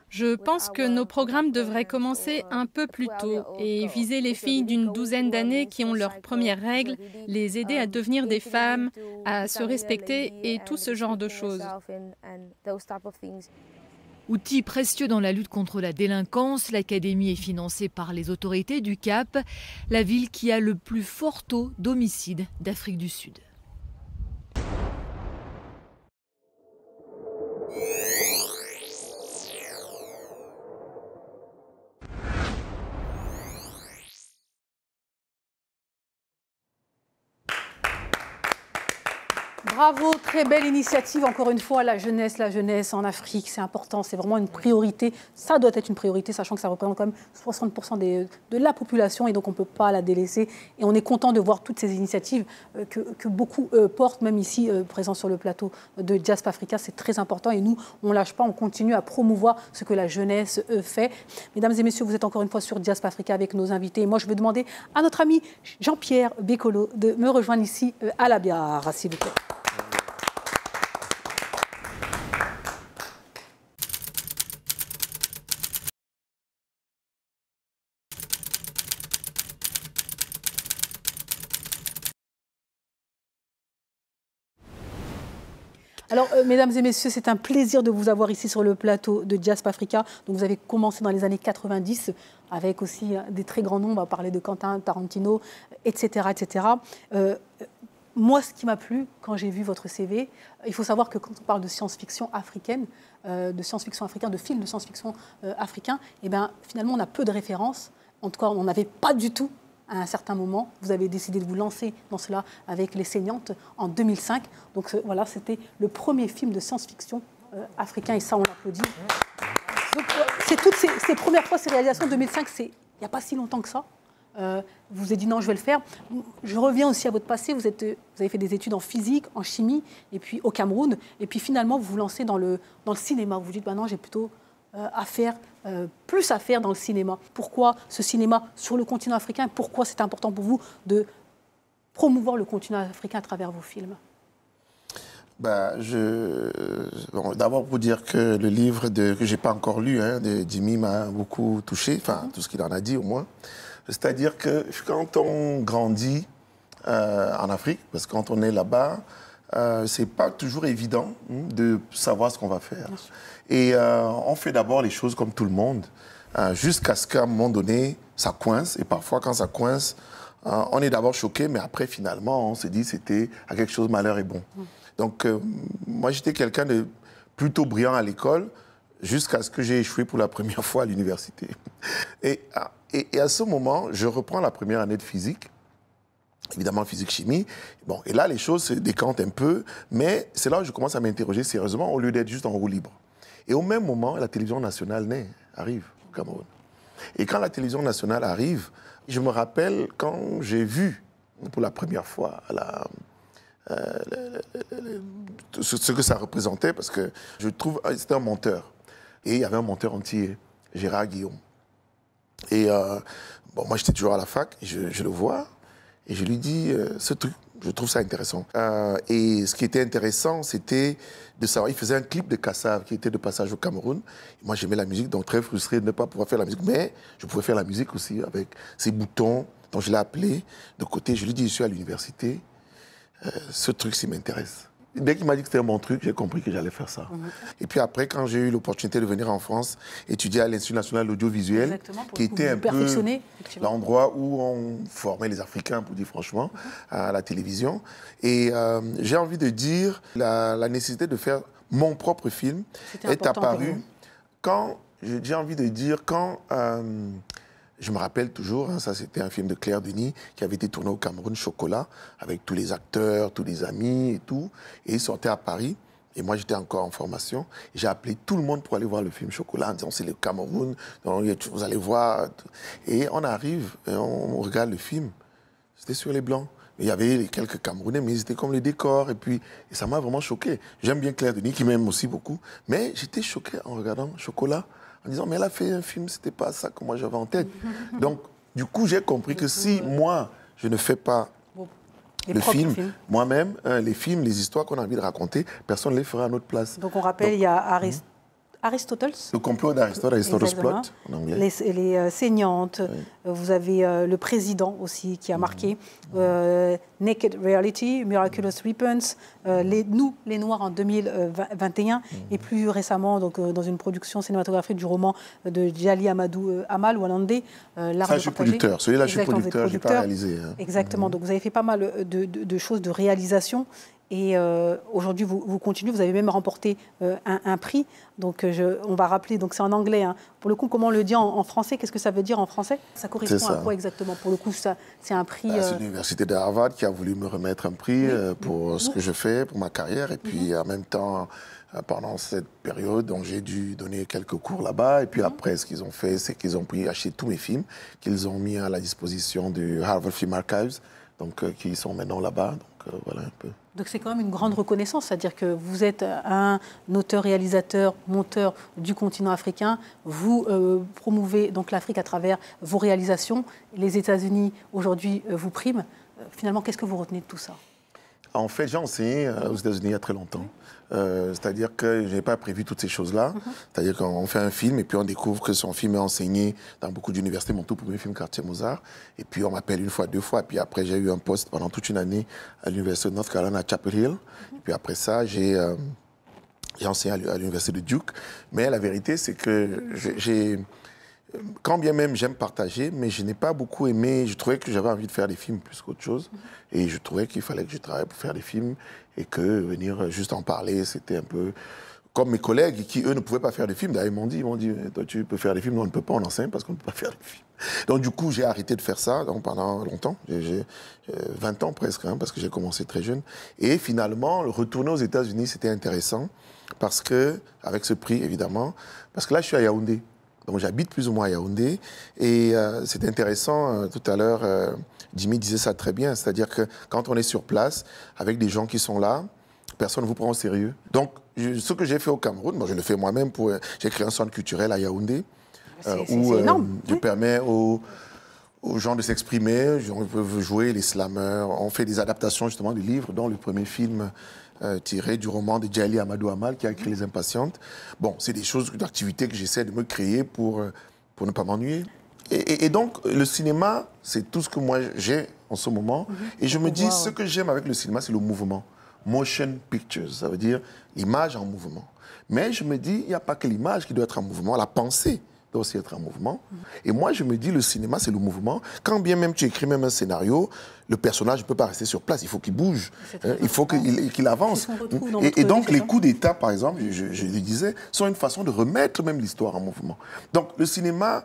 Je pense que nos programmes devraient commencer un peu plus tôt et viser les filles d'une douzaine d'années qui ont leurs premières règles, les aider à devenir des femmes, à se respecter et tout ce genre de choses. Outil précieux dans la lutte contre la délinquance, l'académie est financée par les autorités du Cap, la ville qui a le plus fort taux d'homicides d'Afrique du Sud. Bravo, très belle initiative. Encore une fois, la jeunesse en Afrique, c'est important, c'est vraiment une priorité. Ça doit être une priorité, sachant que ça représente quand même 60% de la population et donc on ne peut pas la délaisser. Et on est content de voir toutes ces initiatives que beaucoup portent, même ici, présents sur le plateau de Diasp Africa. C'est très important et nous, on ne lâche pas, on continue à promouvoir ce que la jeunesse fait. Mesdames et messieurs, vous êtes encore une fois sur Diasp Africa avec nos invités. Et moi, je vais demander à notre ami Jean-Pierre Bekolo de me rejoindre ici à la bière, s'il vous plaît. Alors, mesdames et messieurs, c'est un plaisir de vous avoir ici sur le plateau de Diasp Africa. Donc, vous avez commencé dans les années 90 avec aussi des très grands noms. On va parler de Quentin Tarantino, etc. etc. Moi, ce qui m'a plu quand j'ai vu votre CV, il faut savoir que quand on parle de science-fiction africaine, de films de science-fiction africains, eh ben, finalement, on a peu de références. En tout cas, on n'avait pas du tout. À un certain moment, vous avez décidé de vous lancer dans cela avec Les Saignantes en 2005. Donc voilà, c'était le premier film de science-fiction africain et ça, on l'applaudit. C'est toutes ces premières fois, ces réalisations 2005, il n'y a pas si longtemps que ça. Vous vous avez dit non, je vais le faire. Je reviens aussi à votre passé. Vous avez fait des études en physique, en chimie, et puis au Cameroun. Et puis finalement, vous vous lancez dans le cinéma. Vous vous dites, bah non, j'ai plutôt plus à faire dans le cinéma. Pourquoi ce cinéma sur le continent africain? Pourquoi c'est important pour vous de promouvoir le continent africain à travers vos films? D'abord pour dire que le livre que je n'ai pas encore lu, de Jimmy, m'a beaucoup touché, enfin tout ce qu'il en a dit au moins. C'est-à-dire que quand on grandit en Afrique, parce que quand on est là-bas, c'est pas toujours évident de savoir ce qu'on va faire. Et on fait d'abord les choses comme tout le monde, jusqu'à ce qu'à un moment donné, ça coince. Et parfois, quand ça coince, on est d'abord choqué, mais après, finalement, on se dit c'était à quelque chose, malheur est bon. Donc, moi, j'étais quelqu'un de plutôt brillant à l'école, jusqu'à ce que j'ai échoué pour la première fois à l'université. Et à ce moment, je reprends la première année de physique. Évidemment, physique-chimie. Bon, et là, les choses se décantent un peu, mais c'est là où je commence à m'interroger sérieusement, au lieu d'être juste en roue libre. Et au même moment, la télévision nationale arrive au Cameroun. Et quand la télévision nationale arrive, je me rappelle quand j'ai vu pour la première fois ce que ça représentait, parce que je trouve que c'était un monteur. Et il y avait un monteur antillais, Gérard Guillaume. Et moi, j'étais toujours à la fac, et je le vois. Et je lui dis, ce truc, je trouve ça intéressant. Et ce qui était intéressant, c'était de savoir, il faisait un clip de Kassav qui était de passage au Cameroun. Et moi, j'aimais la musique, donc très frustré de ne pas pouvoir faire la musique. Mais je pouvais faire la musique aussi avec ces boutons. Donc je l'ai appelé de côté, je lui dis, je suis à l'université. Ce truc, s'il m'intéresse. Dès qu'il m'a dit que c'était mon truc, j'ai compris que j'allais faire ça. Et puis après, quand j'ai eu l'opportunité de venir en France, étudier à l'Institut national de l'audiovisuel, qui était un peu l'endroit où on formait les Africains, pour dire franchement, à la télévision. Et j'ai envie de dire, la nécessité de faire mon propre film est apparue quand, j'ai envie de dire, quand... je me rappelle toujours, hein, ça c'était un film de Claire Denis qui avait été tourné au Cameroun, Chocolat, avec tous les acteurs, tous les amis et tout. Et il sortait à Paris. Et moi, j'étais encore en formation. J'ai appelé tout le monde pour aller voir le film Chocolat en disant c'est le Cameroun, donc, vous allez voir. Et on arrive, et on regarde le film. C'était sur les Blancs. Il y avait quelques Camerounais, mais ils étaient comme les décors. Et ça m'a vraiment choqué. J'aime bien Claire Denis, qui m'aime aussi beaucoup. Mais j'étais choqué en regardant Chocolat, en disant, mais elle a fait un film, c'était pas ça que moi j'avais en tête. Donc, du coup, j'ai compris que si moi, je ne fais pas le film, moi-même, les films, les histoires qu'on a envie de raconter, personne ne les fera à notre place. Donc, on rappelle, il y a Aristotle. Le complot d'Aristote, Aristotle's Plot, en anglais. Les saignantes. Oui. Vous avez le président aussi qui a marqué. Naked Reality, Miraculous Weapons, Nous, les Noirs en 2021. Et plus récemment, donc, dans une production cinématographique du roman de Djali Amadou Amal, Walande. Ça, je suis producteur. Celui-là, je suis producteur, je n'ai pas réalisé. Hein. Exactement. Donc, vous avez fait pas mal de choses de réalisation. Et aujourd'hui, vous continuez, vous avez même remporté un prix. Donc, on va rappeler, donc c'est en anglais. Hein. Pour le coup, comment on le dit en français? Qu'est-ce que ça veut dire en français? Ça correspond à quoi exactement? Pour le coup, c'est un prix... C'est l'université de Harvard qui a voulu me remettre un prix pour ce que je fais, pour ma carrière. Et puis, en même temps, pendant cette période, j'ai dû donner quelques cours là-bas. Et puis après, ce qu'ils ont fait, c'est qu'ils ont pu acheter tous mes films, qu'ils ont mis à la disposition du Harvard Film Archives, donc qui sont maintenant là-bas. Donc, voilà un peu. Donc c'est quand même une grande reconnaissance, c'est-à-dire que vous êtes un auteur, réalisateur, monteur du continent africain, vous promouvez donc l'Afrique à travers vos réalisations, les États-Unis aujourd'hui vous priment. Finalement, qu'est-ce que vous retenez de tout ça? En fait, j'ai enseigné aux États-Unis il y a très longtemps. C'est-à-dire que je n'avais pas prévu toutes ces choses-là. C'est-à-dire qu'on fait un film et puis on découvre que son film est enseigné dans beaucoup d'universités. Mon tout premier film, Quartier Mozart. Et puis on m'appelle une fois, deux fois. Et puis après, j'ai eu un poste pendant toute une année à l'université de North Carolina à Chapel Hill. Et puis après ça, j'ai enseigné à l'université de Duke. Mais la vérité, c'est que quand bien même j'aime partager, mais je n'ai pas beaucoup aimé, je trouvais que j'avais envie de faire des films plus qu'autre chose. Et je trouvais qu'il fallait que je travaille pour faire des films et que venir juste en parler, c'était un peu comme mes collègues qui, eux, ne pouvaient pas faire des films. D'ailleurs, ils m'ont dit, toi, tu peux faire des films, nous, on ne peut pas, on enseigne parce qu'on ne peut pas faire des films. Donc, du coup, j'ai arrêté de faire ça pendant longtemps. J'ai 20 ans presque, hein, parce que j'ai commencé très jeune. Et finalement, retourner aux États-Unis, c'était intéressant parce que, avec ce prix, évidemment, parce que là, je suis à Yaoundé. Donc j'habite plus ou moins à Yaoundé et c'est intéressant, tout à l'heure, Jimmy disait ça très bien, c'est-à-dire que quand on est sur place, avec des gens qui sont là, personne ne vous prend au sérieux. Donc ce que j'ai fait au Cameroun, moi je le fais moi-même, j'ai créé un centre culturel à Yaoundé, où je permets aux gens de s'exprimer, on peut jouer les slammers, on fait des adaptations justement du livre, dont le premier film... tiré du roman de Djali Amadou Amal qui a écrit Les Impatientes. Bon, c'est des choses, d'activités que j'essaie de me créer pour ne pas m'ennuyer. Et donc, le cinéma, c'est tout ce que moi j'ai en ce moment. Et je me dis, ce que j'aime avec le cinéma, c'est le mouvement. Motion pictures, ça veut dire l'image en mouvement. Mais je me dis, il n'y a pas que l'image qui doit être en mouvement, la pensée doit aussi être en mouvement. Et moi, je me dis, le cinéma, c'est le mouvement. Quand bien même tu écris même un scénario, le personnage ne peut pas rester sur place, il faut qu'il bouge, il faut qu'il avance. Et donc, les coups d'État, par exemple, je le disais, sont une façon de remettre même l'histoire en mouvement. Donc, le cinéma,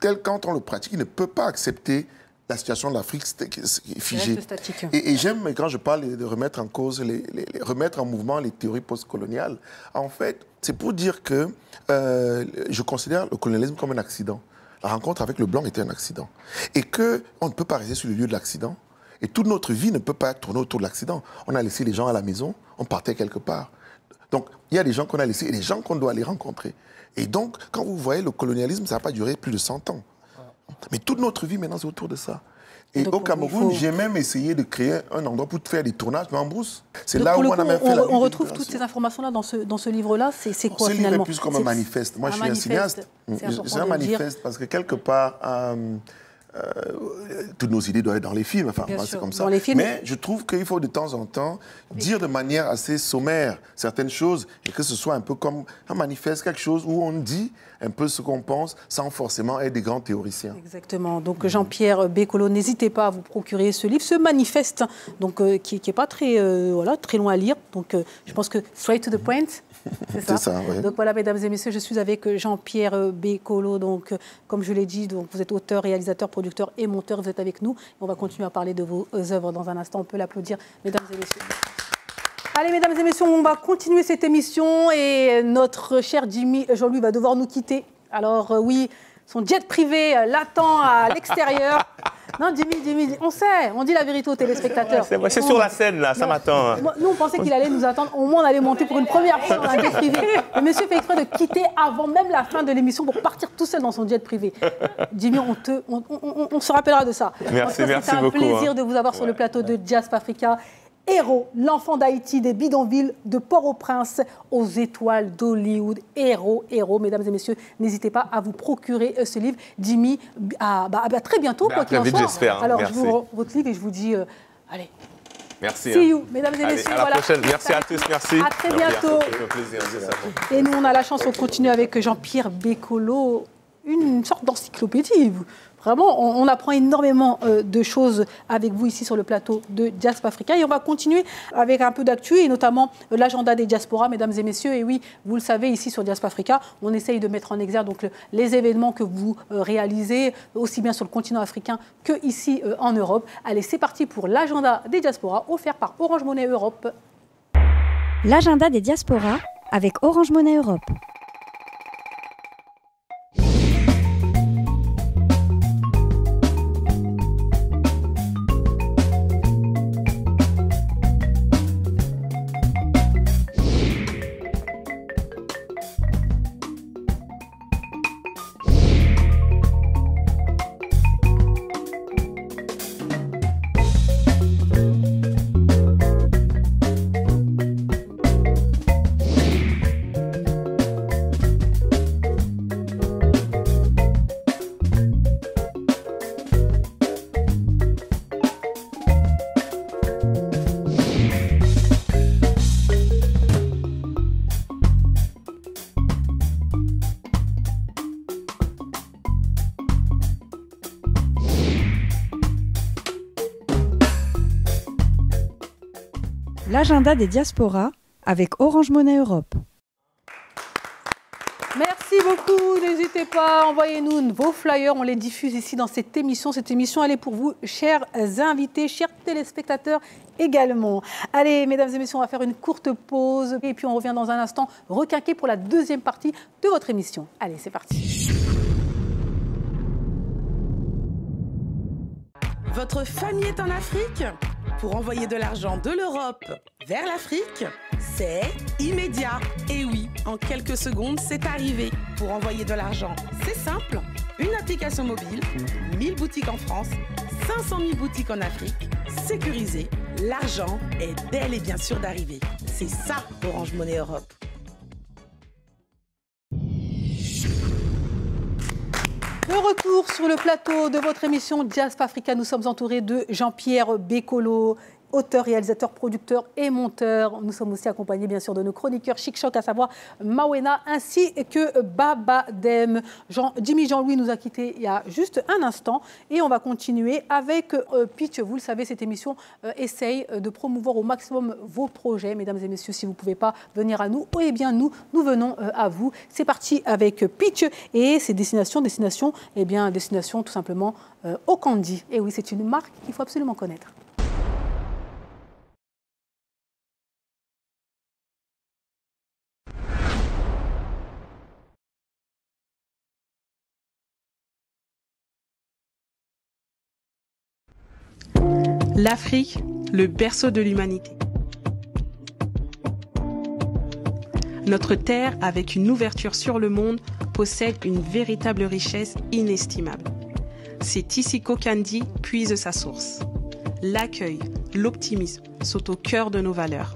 tel quand on le pratique, il ne peut pas accepter la situation de l'Afrique figée. Et j'aime, quand je parle de remettre en cause, remettre en mouvement les théories postcoloniales, en fait, c'est pour dire que je considère le colonialisme comme un accident. La rencontre avec le blanc était un accident. Et qu'on ne peut pas rester sur le lieu de l'accident. Et toute notre vie ne peut pas tourner autour de l'accident. On a laissé les gens à la maison, on partait quelque part. Donc, il y a des gens qu'on a laissés et des gens qu'on doit aller rencontrer. Et donc, quand vous voyez le colonialisme, ça n'a pas duré plus de 100 ans. Mais toute notre vie, maintenant, c'est autour de ça. Et donc, au Cameroun, j'ai même essayé de créer un endroit pour faire des tournages, mais en brousse. C'est là où on a même fait la... On retrouve toutes ces informations-là dans ce livre-là. C'est quoi, finalement? Ce livre est plus comme un manifeste. Moi, je suis un cinéaste. C'est un manifeste parce que, quelque part, toutes nos idées doivent être dans les films, enfin, moi, c'est comme ça. Mais je trouve qu'il faut de temps en temps dire de manière assez sommaire certaines choses et que ce soit un peu comme un manifeste, quelque chose où on dit un peu ce qu'on pense sans forcément être des grands théoriciens. Exactement. Donc Jean-Pierre Bécolo, n'hésitez pas à vous procurer ce livre, ce manifeste, donc qui n'est pas très, très long à lire. Donc je pense que straight to the point. C'est ça, oui. Donc voilà, mesdames et messieurs, je suis avec Jean-Pierre Bécolo. Donc, comme je l'ai dit, donc, vous êtes auteur, réalisateur, producteur et monteur. Vous êtes avec nous. On va continuer à parler de vos œuvres dans un instant. On peut l'applaudir, mesdames et messieurs. Allez, mesdames et messieurs, on va continuer cette émission. Et notre cher Jimmy Jean-Louis va devoir nous quitter. Alors, oui, son jet privé l'attend à l'extérieur. Non, Jimmy, on sait, on dit la vérité aux téléspectateurs. C'est sur la scène, là, ça m'attend. Nous, on pensait qu'il allait nous attendre. Au moins, on allait monter pour une première fois dans un jet privé. Le monsieur fait exprès de quitter avant même la fin de l'émission pour partir tout seul dans son jet privé. Jimmy, on se rappellera de ça. Merci beaucoup. C'est un plaisir de vous avoir sur le plateau de Jazz Africa. Héros, l'enfant d'Haïti, des bidonvilles, de Port-au-Prince aux étoiles d'Hollywood. Héros, mesdames et messieurs, n'hésitez pas à vous procurer ce livre. Jimmy, à très bientôt. À très vite, j'espère. Alors, je vous rends votre livre et je vous dis, allez. Merci. See you, mesdames et messieurs. À la prochaine. Merci à tous, merci. À très bientôt. Et nous, on a la chance, on continue avec Jean-Pierre Bécolo, une sorte d'encyclopédie. Vraiment, on apprend énormément de choses avec vous ici sur le plateau de Jazz Africa. Et on va continuer avec un peu d'actu et notamment l'agenda des diasporas, mesdames et messieurs. Et oui, vous le savez, ici sur Jazz Africa, on essaye de mettre en exergue donc, les événements que vous réalisez, aussi bien sur le continent africain qu'ici en Europe. Allez, c'est parti pour l'agenda des diasporas offert par Orange Money Europe. L'agenda des diasporas avec Orange Money Europe. L'agenda des diasporas avec Orange Money Europe. Merci beaucoup. N'hésitez pas, envoyez-nous vos flyers. On les diffuse ici dans cette émission. Cette émission, elle est pour vous, chers invités, chers téléspectateurs également. Allez, mesdames et messieurs, on va faire une courte pause. Et puis, on revient dans un instant requinquer pour la deuxième partie de votre émission. Allez, c'est parti. Votre famille est en Afrique ? Pour envoyer de l'argent de l'Europe vers l'Afrique, c'est immédiat. Et oui, en quelques secondes, c'est arrivé. Pour envoyer de l'argent, c'est simple. Une application mobile, 1000 boutiques en France, 500 000 boutiques en Afrique, sécurisé. L'argent est bel et bien sûr d'arriver. C'est ça, Orange Money Europe. De retour sur le plateau de votre émission Jazz Africa, nous sommes entourés de Jean-Pierre Bécolo, auteur, réalisateur, producteur et monteur. Nous sommes aussi accompagnés bien sûr de nos chroniqueurs chic-choc, à savoir Mawena ainsi que Baba Dem. Jimmy Jean-Louis nous a quittés il y a juste un instant et on va continuer avec Pitch. Vous le savez, cette émission essaye de promouvoir au maximum vos projets. Mesdames et messieurs, si vous ne pouvez pas venir à nous, eh bien nous venons à vous. C'est parti avec Pitch et c'est destination tout simplement au Candy. Et oui, c'est une marque qu'il faut absolument connaître. L'Afrique, le berceau de l'humanité. Notre terre, avec une ouverture sur le monde, possède une véritable richesse inestimable. C'est ici qu'Okandi puise sa source. L'accueil, l'optimisme sont au cœur de nos valeurs.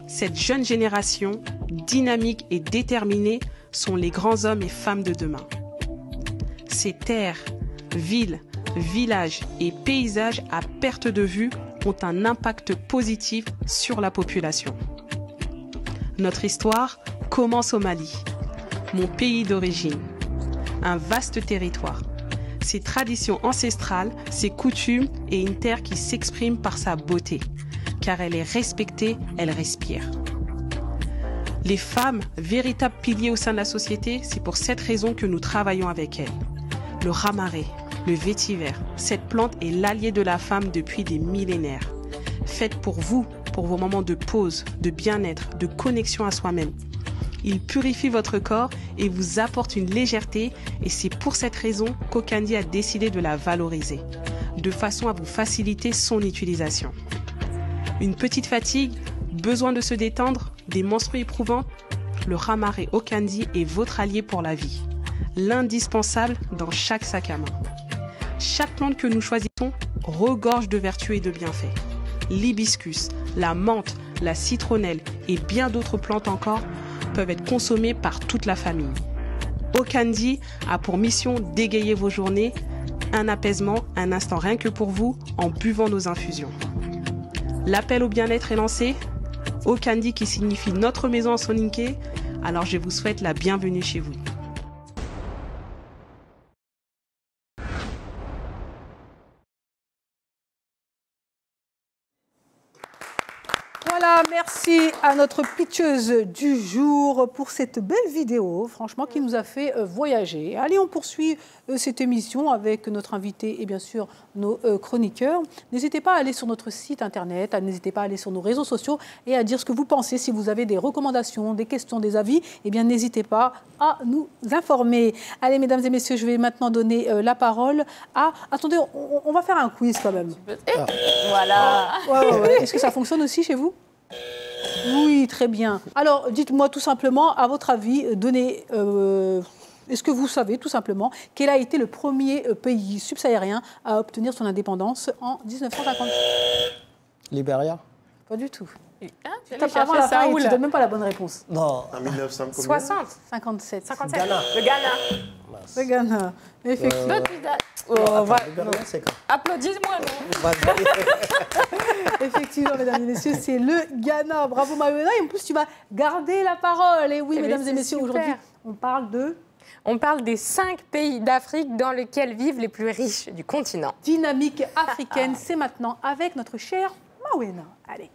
Cette jeune génération, dynamique et déterminée, sont les grands hommes et femmes de demain. Ces terres, villes, villages et paysages à perte de vue ont un impact positif sur la population. Notre histoire commence au Mali, mon pays d'origine. Un vaste territoire, ses traditions ancestrales, ses coutumes et une terre qui s'exprime par sa beauté, car elle est respectée, elle respire. Les femmes, véritables piliers au sein de la société, c'est pour cette raison que nous travaillons avec elles. Le ramaré, le vétiver, cette plante est l'allié de la femme depuis des millénaires. Faite pour vous, pour vos moments de pause, de bien-être, de connexion à soi-même. Il purifie votre corps et vous apporte une légèreté et c'est pour cette raison qu'Okandi a décidé de la valoriser, de façon à vous faciliter son utilisation. Une petite fatigue, besoin de se détendre, des menstrues éprouvantes, le ramaré Okandi est votre allié pour la vie, l'indispensable dans chaque sac à main. Chaque plante que nous choisissons regorge de vertus et de bienfaits. L'hibiscus, la menthe, la citronnelle et bien d'autres plantes encore peuvent être consommées par toute la famille. Okandi a pour mission d'égayer vos journées, un apaisement, un instant rien que pour vous en buvant nos infusions. L'appel au bien-être est lancé. Okandi qui signifie notre maison en soninké, alors je vous souhaite la bienvenue chez vous. Voilà, merci à notre pitcheuse du jour pour cette belle vidéo, franchement, qui nous a fait voyager. Allez, on poursuit cette émission avec notre invité et bien sûr nos chroniqueurs. N'hésitez pas à aller sur notre site internet, n'hésitez pas à aller sur nos réseaux sociaux et à dire ce que vous pensez. Si vous avez des recommandations, des questions, des avis, eh bien n'hésitez pas à nous informer. Allez, mesdames et messieurs, je vais maintenant donner la parole à... Attendez, on va faire un quiz quand même. Voilà. Ouais. Est-ce que ça fonctionne aussi chez vous ? Oui, très bien. Alors, dites-moi tout simplement, à votre avis, est-ce que vous savez tout simplement quel a été le premier pays subsahérien à obtenir son indépendance en 1950 ? Libéria ? Pas du tout. Tu ne donnes même pas la bonne réponse. Non. En 1960. 57. 57. Ghana. Le Ghana. Le Ghana, effectivement. Applaudissez-moi, non ? Effectivement, mesdames et messieurs, c'est le Ghana. Bravo, Maïwenna. Et en plus, tu vas garder la parole. Et oui, mesdames et messieurs, aujourd'hui, on parle de... On parle des 5 pays d'Afrique dans lesquels vivent les plus riches du continent. Dynamique africaine, c'est maintenant avec notre chère Maïwenna. Allez.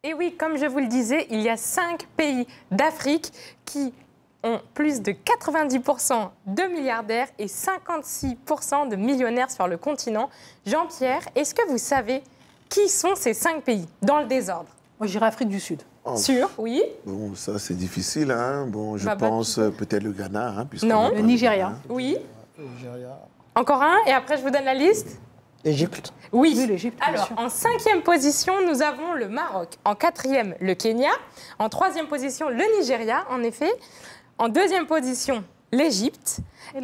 Et oui, comme je vous le disais, il y a 5 pays d'Afrique qui ont plus de 90% de milliardaires et 56% de millionnaires sur le continent. Jean-Pierre, est-ce que vous savez qui sont ces 5 pays dans le désordre ? Moi, je dirais Afrique du Sud. Sûr, oui. Bon, ça c'est difficile. Hein. Bon, je pense peut-être le Ghana. Hein, non. Le Nigeria. Oui. Encore un, et après je vous donne la liste. Égypte. Oui. l'Égypte. Alors, en 5e position, nous avons le Maroc. En 4e, le Kenya. En 3e position, le Nigeria, en effet. En 2e position, l'Égypte.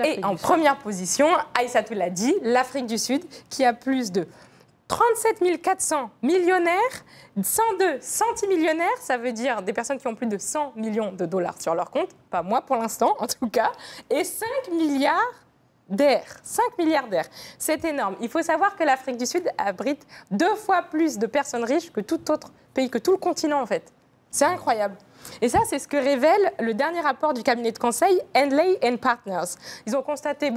Et en première position, Aïssatou l'a dit, l'Afrique du Sud, qui a plus de 37 400 millionnaires, 102 centimillionnaires, ça veut dire des personnes qui ont plus de 100 millions de dollars sur leur compte, pas moi pour l'instant en tout cas, et 5 milliardaires. 5 milliardaires, c'est énorme. Il faut savoir que l'Afrique du Sud abrite 2 fois plus de personnes riches que tout autre pays, que tout le continent en fait. C'est incroyable. Et ça, c'est ce que révèle le dernier rapport du cabinet de conseil Henley & Partners. Ils ont constaté,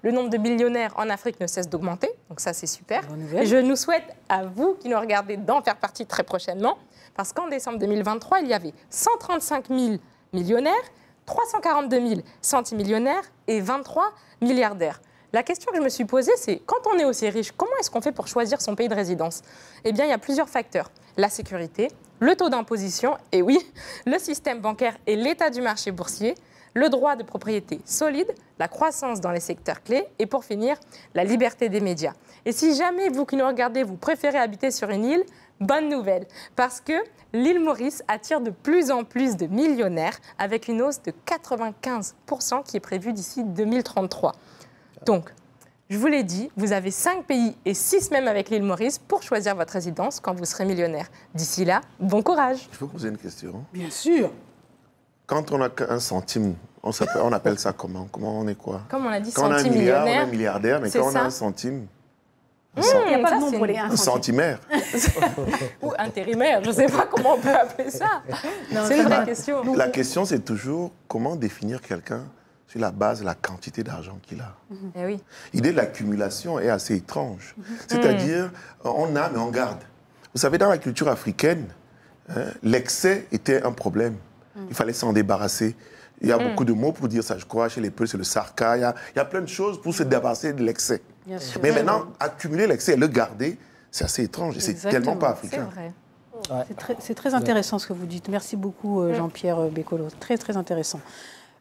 le nombre de millionnaires en Afrique ne cesse d'augmenter, donc ça, c'est super. Et je nous souhaite, à vous qui nous regardez, d'en faire partie très prochainement, parce qu'en décembre 2023, il y avait 135 000 millionnaires, 342 000 centimillionnaires et 23 milliardaires. La question que je me suis posée, c'est quand on est aussi riche, comment est-ce qu'on fait pour choisir son pays de résidence ? Eh bien, il y a plusieurs facteurs. La sécurité, le taux d'imposition, et oui, le système bancaire et l'état du marché boursier, le droit de propriété solide, la croissance dans les secteurs clés et pour finir, la liberté des médias. Et si jamais vous qui nous regardez, vous préférez habiter sur une île, bonne nouvelle, parce que l'île Maurice attire de plus en plus de millionnaires avec une hausse de 95% qui est prévue d'ici 2033. Donc, Je vous l'ai dit, vous avez 5 pays et 6 même avec l'île Maurice pour choisir votre résidence quand vous serez millionnaire. D'ici là, bon courage. Je peux poser une question? Bien sûr. Quand on n'a qu'un centime, on appelle ça comment? Comment on est quoi? Comme on a dit, quand centime on a un milliard, millionnaire. on est milliardaire, mais quand on a un centime... Il n'y a pas de nom pour les 1 centime. Centimaire. Ou intérimaire, je ne sais pas comment on peut appeler ça. C'est une vraie question. La question, c'est toujours comment définir quelqu'un sur la base de la quantité d'argent qu'il a. Eh oui. L'idée de l'accumulation est assez étrange. C'est-à-dire, on a, mais on garde. Vous savez, dans la culture africaine, l'excès était un problème. Il fallait s'en débarrasser. Il y a beaucoup de mots pour dire ça, je crois. Chez les Peuls, c'est le sarka. Il y a plein de choses pour se débarrasser de l'excès. Mais maintenant, accumuler l'excès et le garder, c'est assez étrange. Et c'est tellement pas africain. C'est vrai. C'est très intéressant ce que vous dites. Merci beaucoup, Jean-Pierre Bekolo. Très, très intéressant.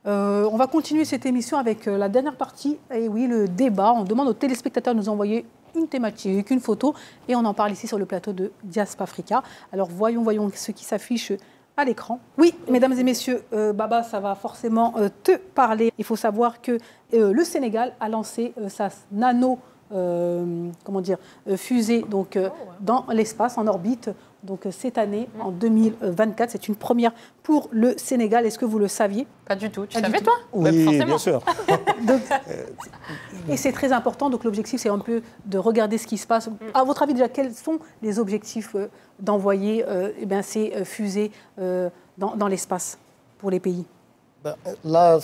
On va continuer cette émission avec la dernière partie. Et oui, le débat. On demande aux téléspectateurs de nous envoyer une thématique, une photo. Et on en parle ici sur le plateau de Diasp Africa. Alors, voyons ce qui s'affiche à l'écran. Oui, mesdames et messieurs, Baba, ça va forcément te parler. Il faut savoir que le Sénégal a lancé sa nano fusée donc, dans l'espace, en orbite. Donc cette année, en 2024, c'est une première pour le Sénégal. Est-ce que vous le saviez? Pas du tout. Tu savais, toi? Oui, bien sûr. Donc, et c'est très important. Donc l'objectif, c'est un peu de regarder ce qui se passe. À votre avis, déjà, quels sont les objectifs d'envoyer ces fusées dans l'espace pour les pays? Là,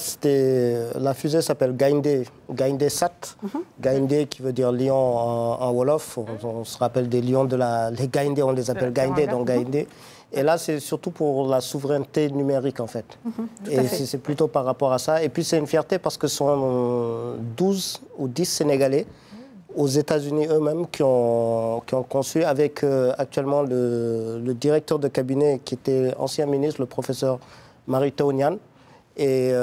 la fusée s'appelle Gaïndé Sat. Gaïndé qui veut dire lion en Wolof. On se rappelle des lions les Gaïndé, on les appelle Gaïndé, donc Gaïndé. Et là, c'est surtout pour la souveraineté numérique, en fait. Et c'est plutôt par rapport à ça. Et puis, c'est une fierté parce que ce sont 12 ou 10 Sénégalais aux États-Unis eux-mêmes qui ont conçu avec actuellement le directeur de cabinet qui était ancien ministre, le professeur Mary-Teuw Niane. Et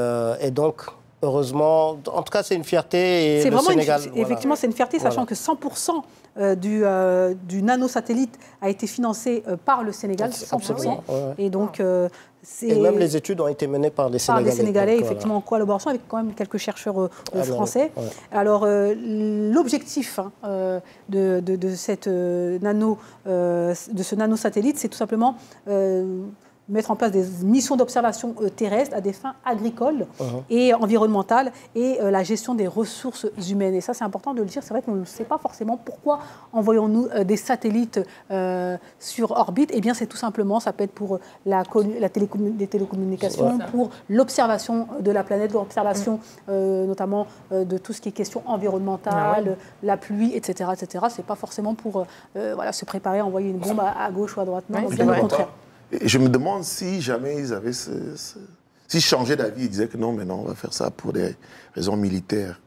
donc, heureusement, en tout cas, c'est une fierté. C'est vraiment effectivement, c'est une fierté, sachant que 100% du nanosatellite a été financé par le Sénégal, 100%. Absolument, et donc, et même les études ont été menées par les Sénégalais. Par les Sénégalais, donc, effectivement, en collaboration avec quand même quelques chercheurs français. Alors, l'objectif de ce nanosatellite, c'est tout simplement mettre en place des missions d'observation terrestre à des fins agricoles et environnementales et la gestion des ressources humaines. Et ça, c'est important de le dire. C'est vrai qu'on ne sait pas forcément pourquoi envoyons-nous des satellites sur orbite. Eh bien, c'est tout simplement, ça peut être pour les télécommunications, pour l'observation de la planète, l'observation notamment de tout ce qui est question environnementale, la pluie, etc. etc. Ce n'est pas forcément pour se préparer à envoyer une bombe à gauche ou à droite. Non, bien au contraire. Et je me demande si jamais ils avaient s'ils changeaient d'avis, ils disaient que non, mais non, on va faire ça pour des raisons militaires.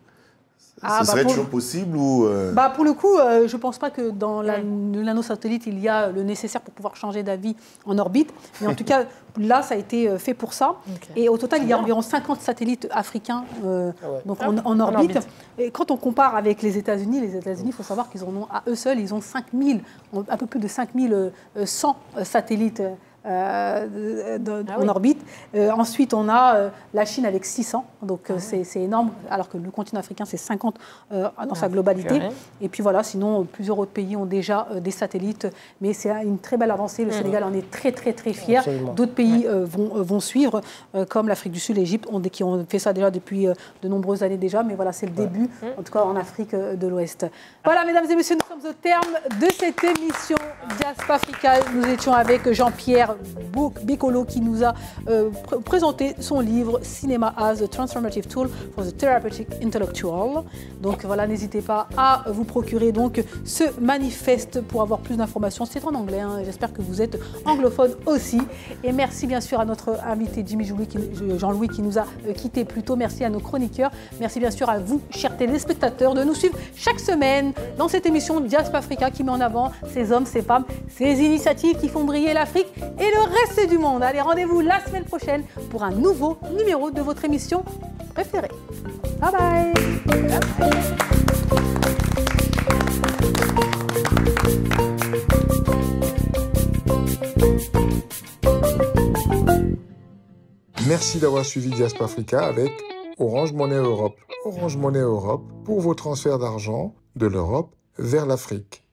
Ce serait toujours possible ou pour le coup, je ne pense pas que dans le nanosatellite, il y a le nécessaire pour pouvoir changer d'avis en orbite. Mais en tout cas, là, ça a été fait pour ça. Et au total, il y a environ 50 satellites africains en orbite. Et quand on compare avec les États-Unis, il faut savoir qu'ils en ont, à eux seuls, ils ont 5000, un peu plus de 5100 satellites en orbite. Ensuite, on a la Chine avec 600, donc c'est énorme, alors que le continent africain, c'est 50 dans sa globalité. Et puis voilà, sinon, plusieurs autres pays ont déjà des satellites, mais c'est une très belle avancée. Le Sénégal en est très, très, très fier. D'autres pays vont suivre, comme l'Afrique du Sud, l'Égypte, qui ont fait ça déjà depuis de nombreuses années déjà, mais voilà, c'est le début, en tout cas en Afrique de l'Ouest. Voilà, mesdames et messieurs, nous sommes au terme de cette émission Diasp Africa. Nous étions avec Jean-Pierre Bekolo qui nous a présenté son livre Cinema as a Transformative Tool for the Therapeutic Intellectual. Donc voilà, n'hésitez pas à vous procurer donc ce manifeste pour avoir plus d'informations. C'est en anglais, j'espère que vous êtes anglophone aussi. Et merci bien sûr à notre invité Jean-Louis qui nous a quittés plus tôt. Merci à nos chroniqueurs. Merci bien sûr à vous, chers téléspectateurs, de nous suivre chaque semaine dans cette émission Diasp Africa qui met en avant ces hommes, ces femmes, ces initiatives qui font briller l'Afrique et le reste du monde. Allez, rendez-vous la semaine prochaine pour un nouveau numéro de votre émission préférée. Bye bye. Merci d'avoir suivi Diasp Africa avec Orange Money Europe. Orange Money Europe pour vos transferts d'argent de l'Europe vers l'Afrique.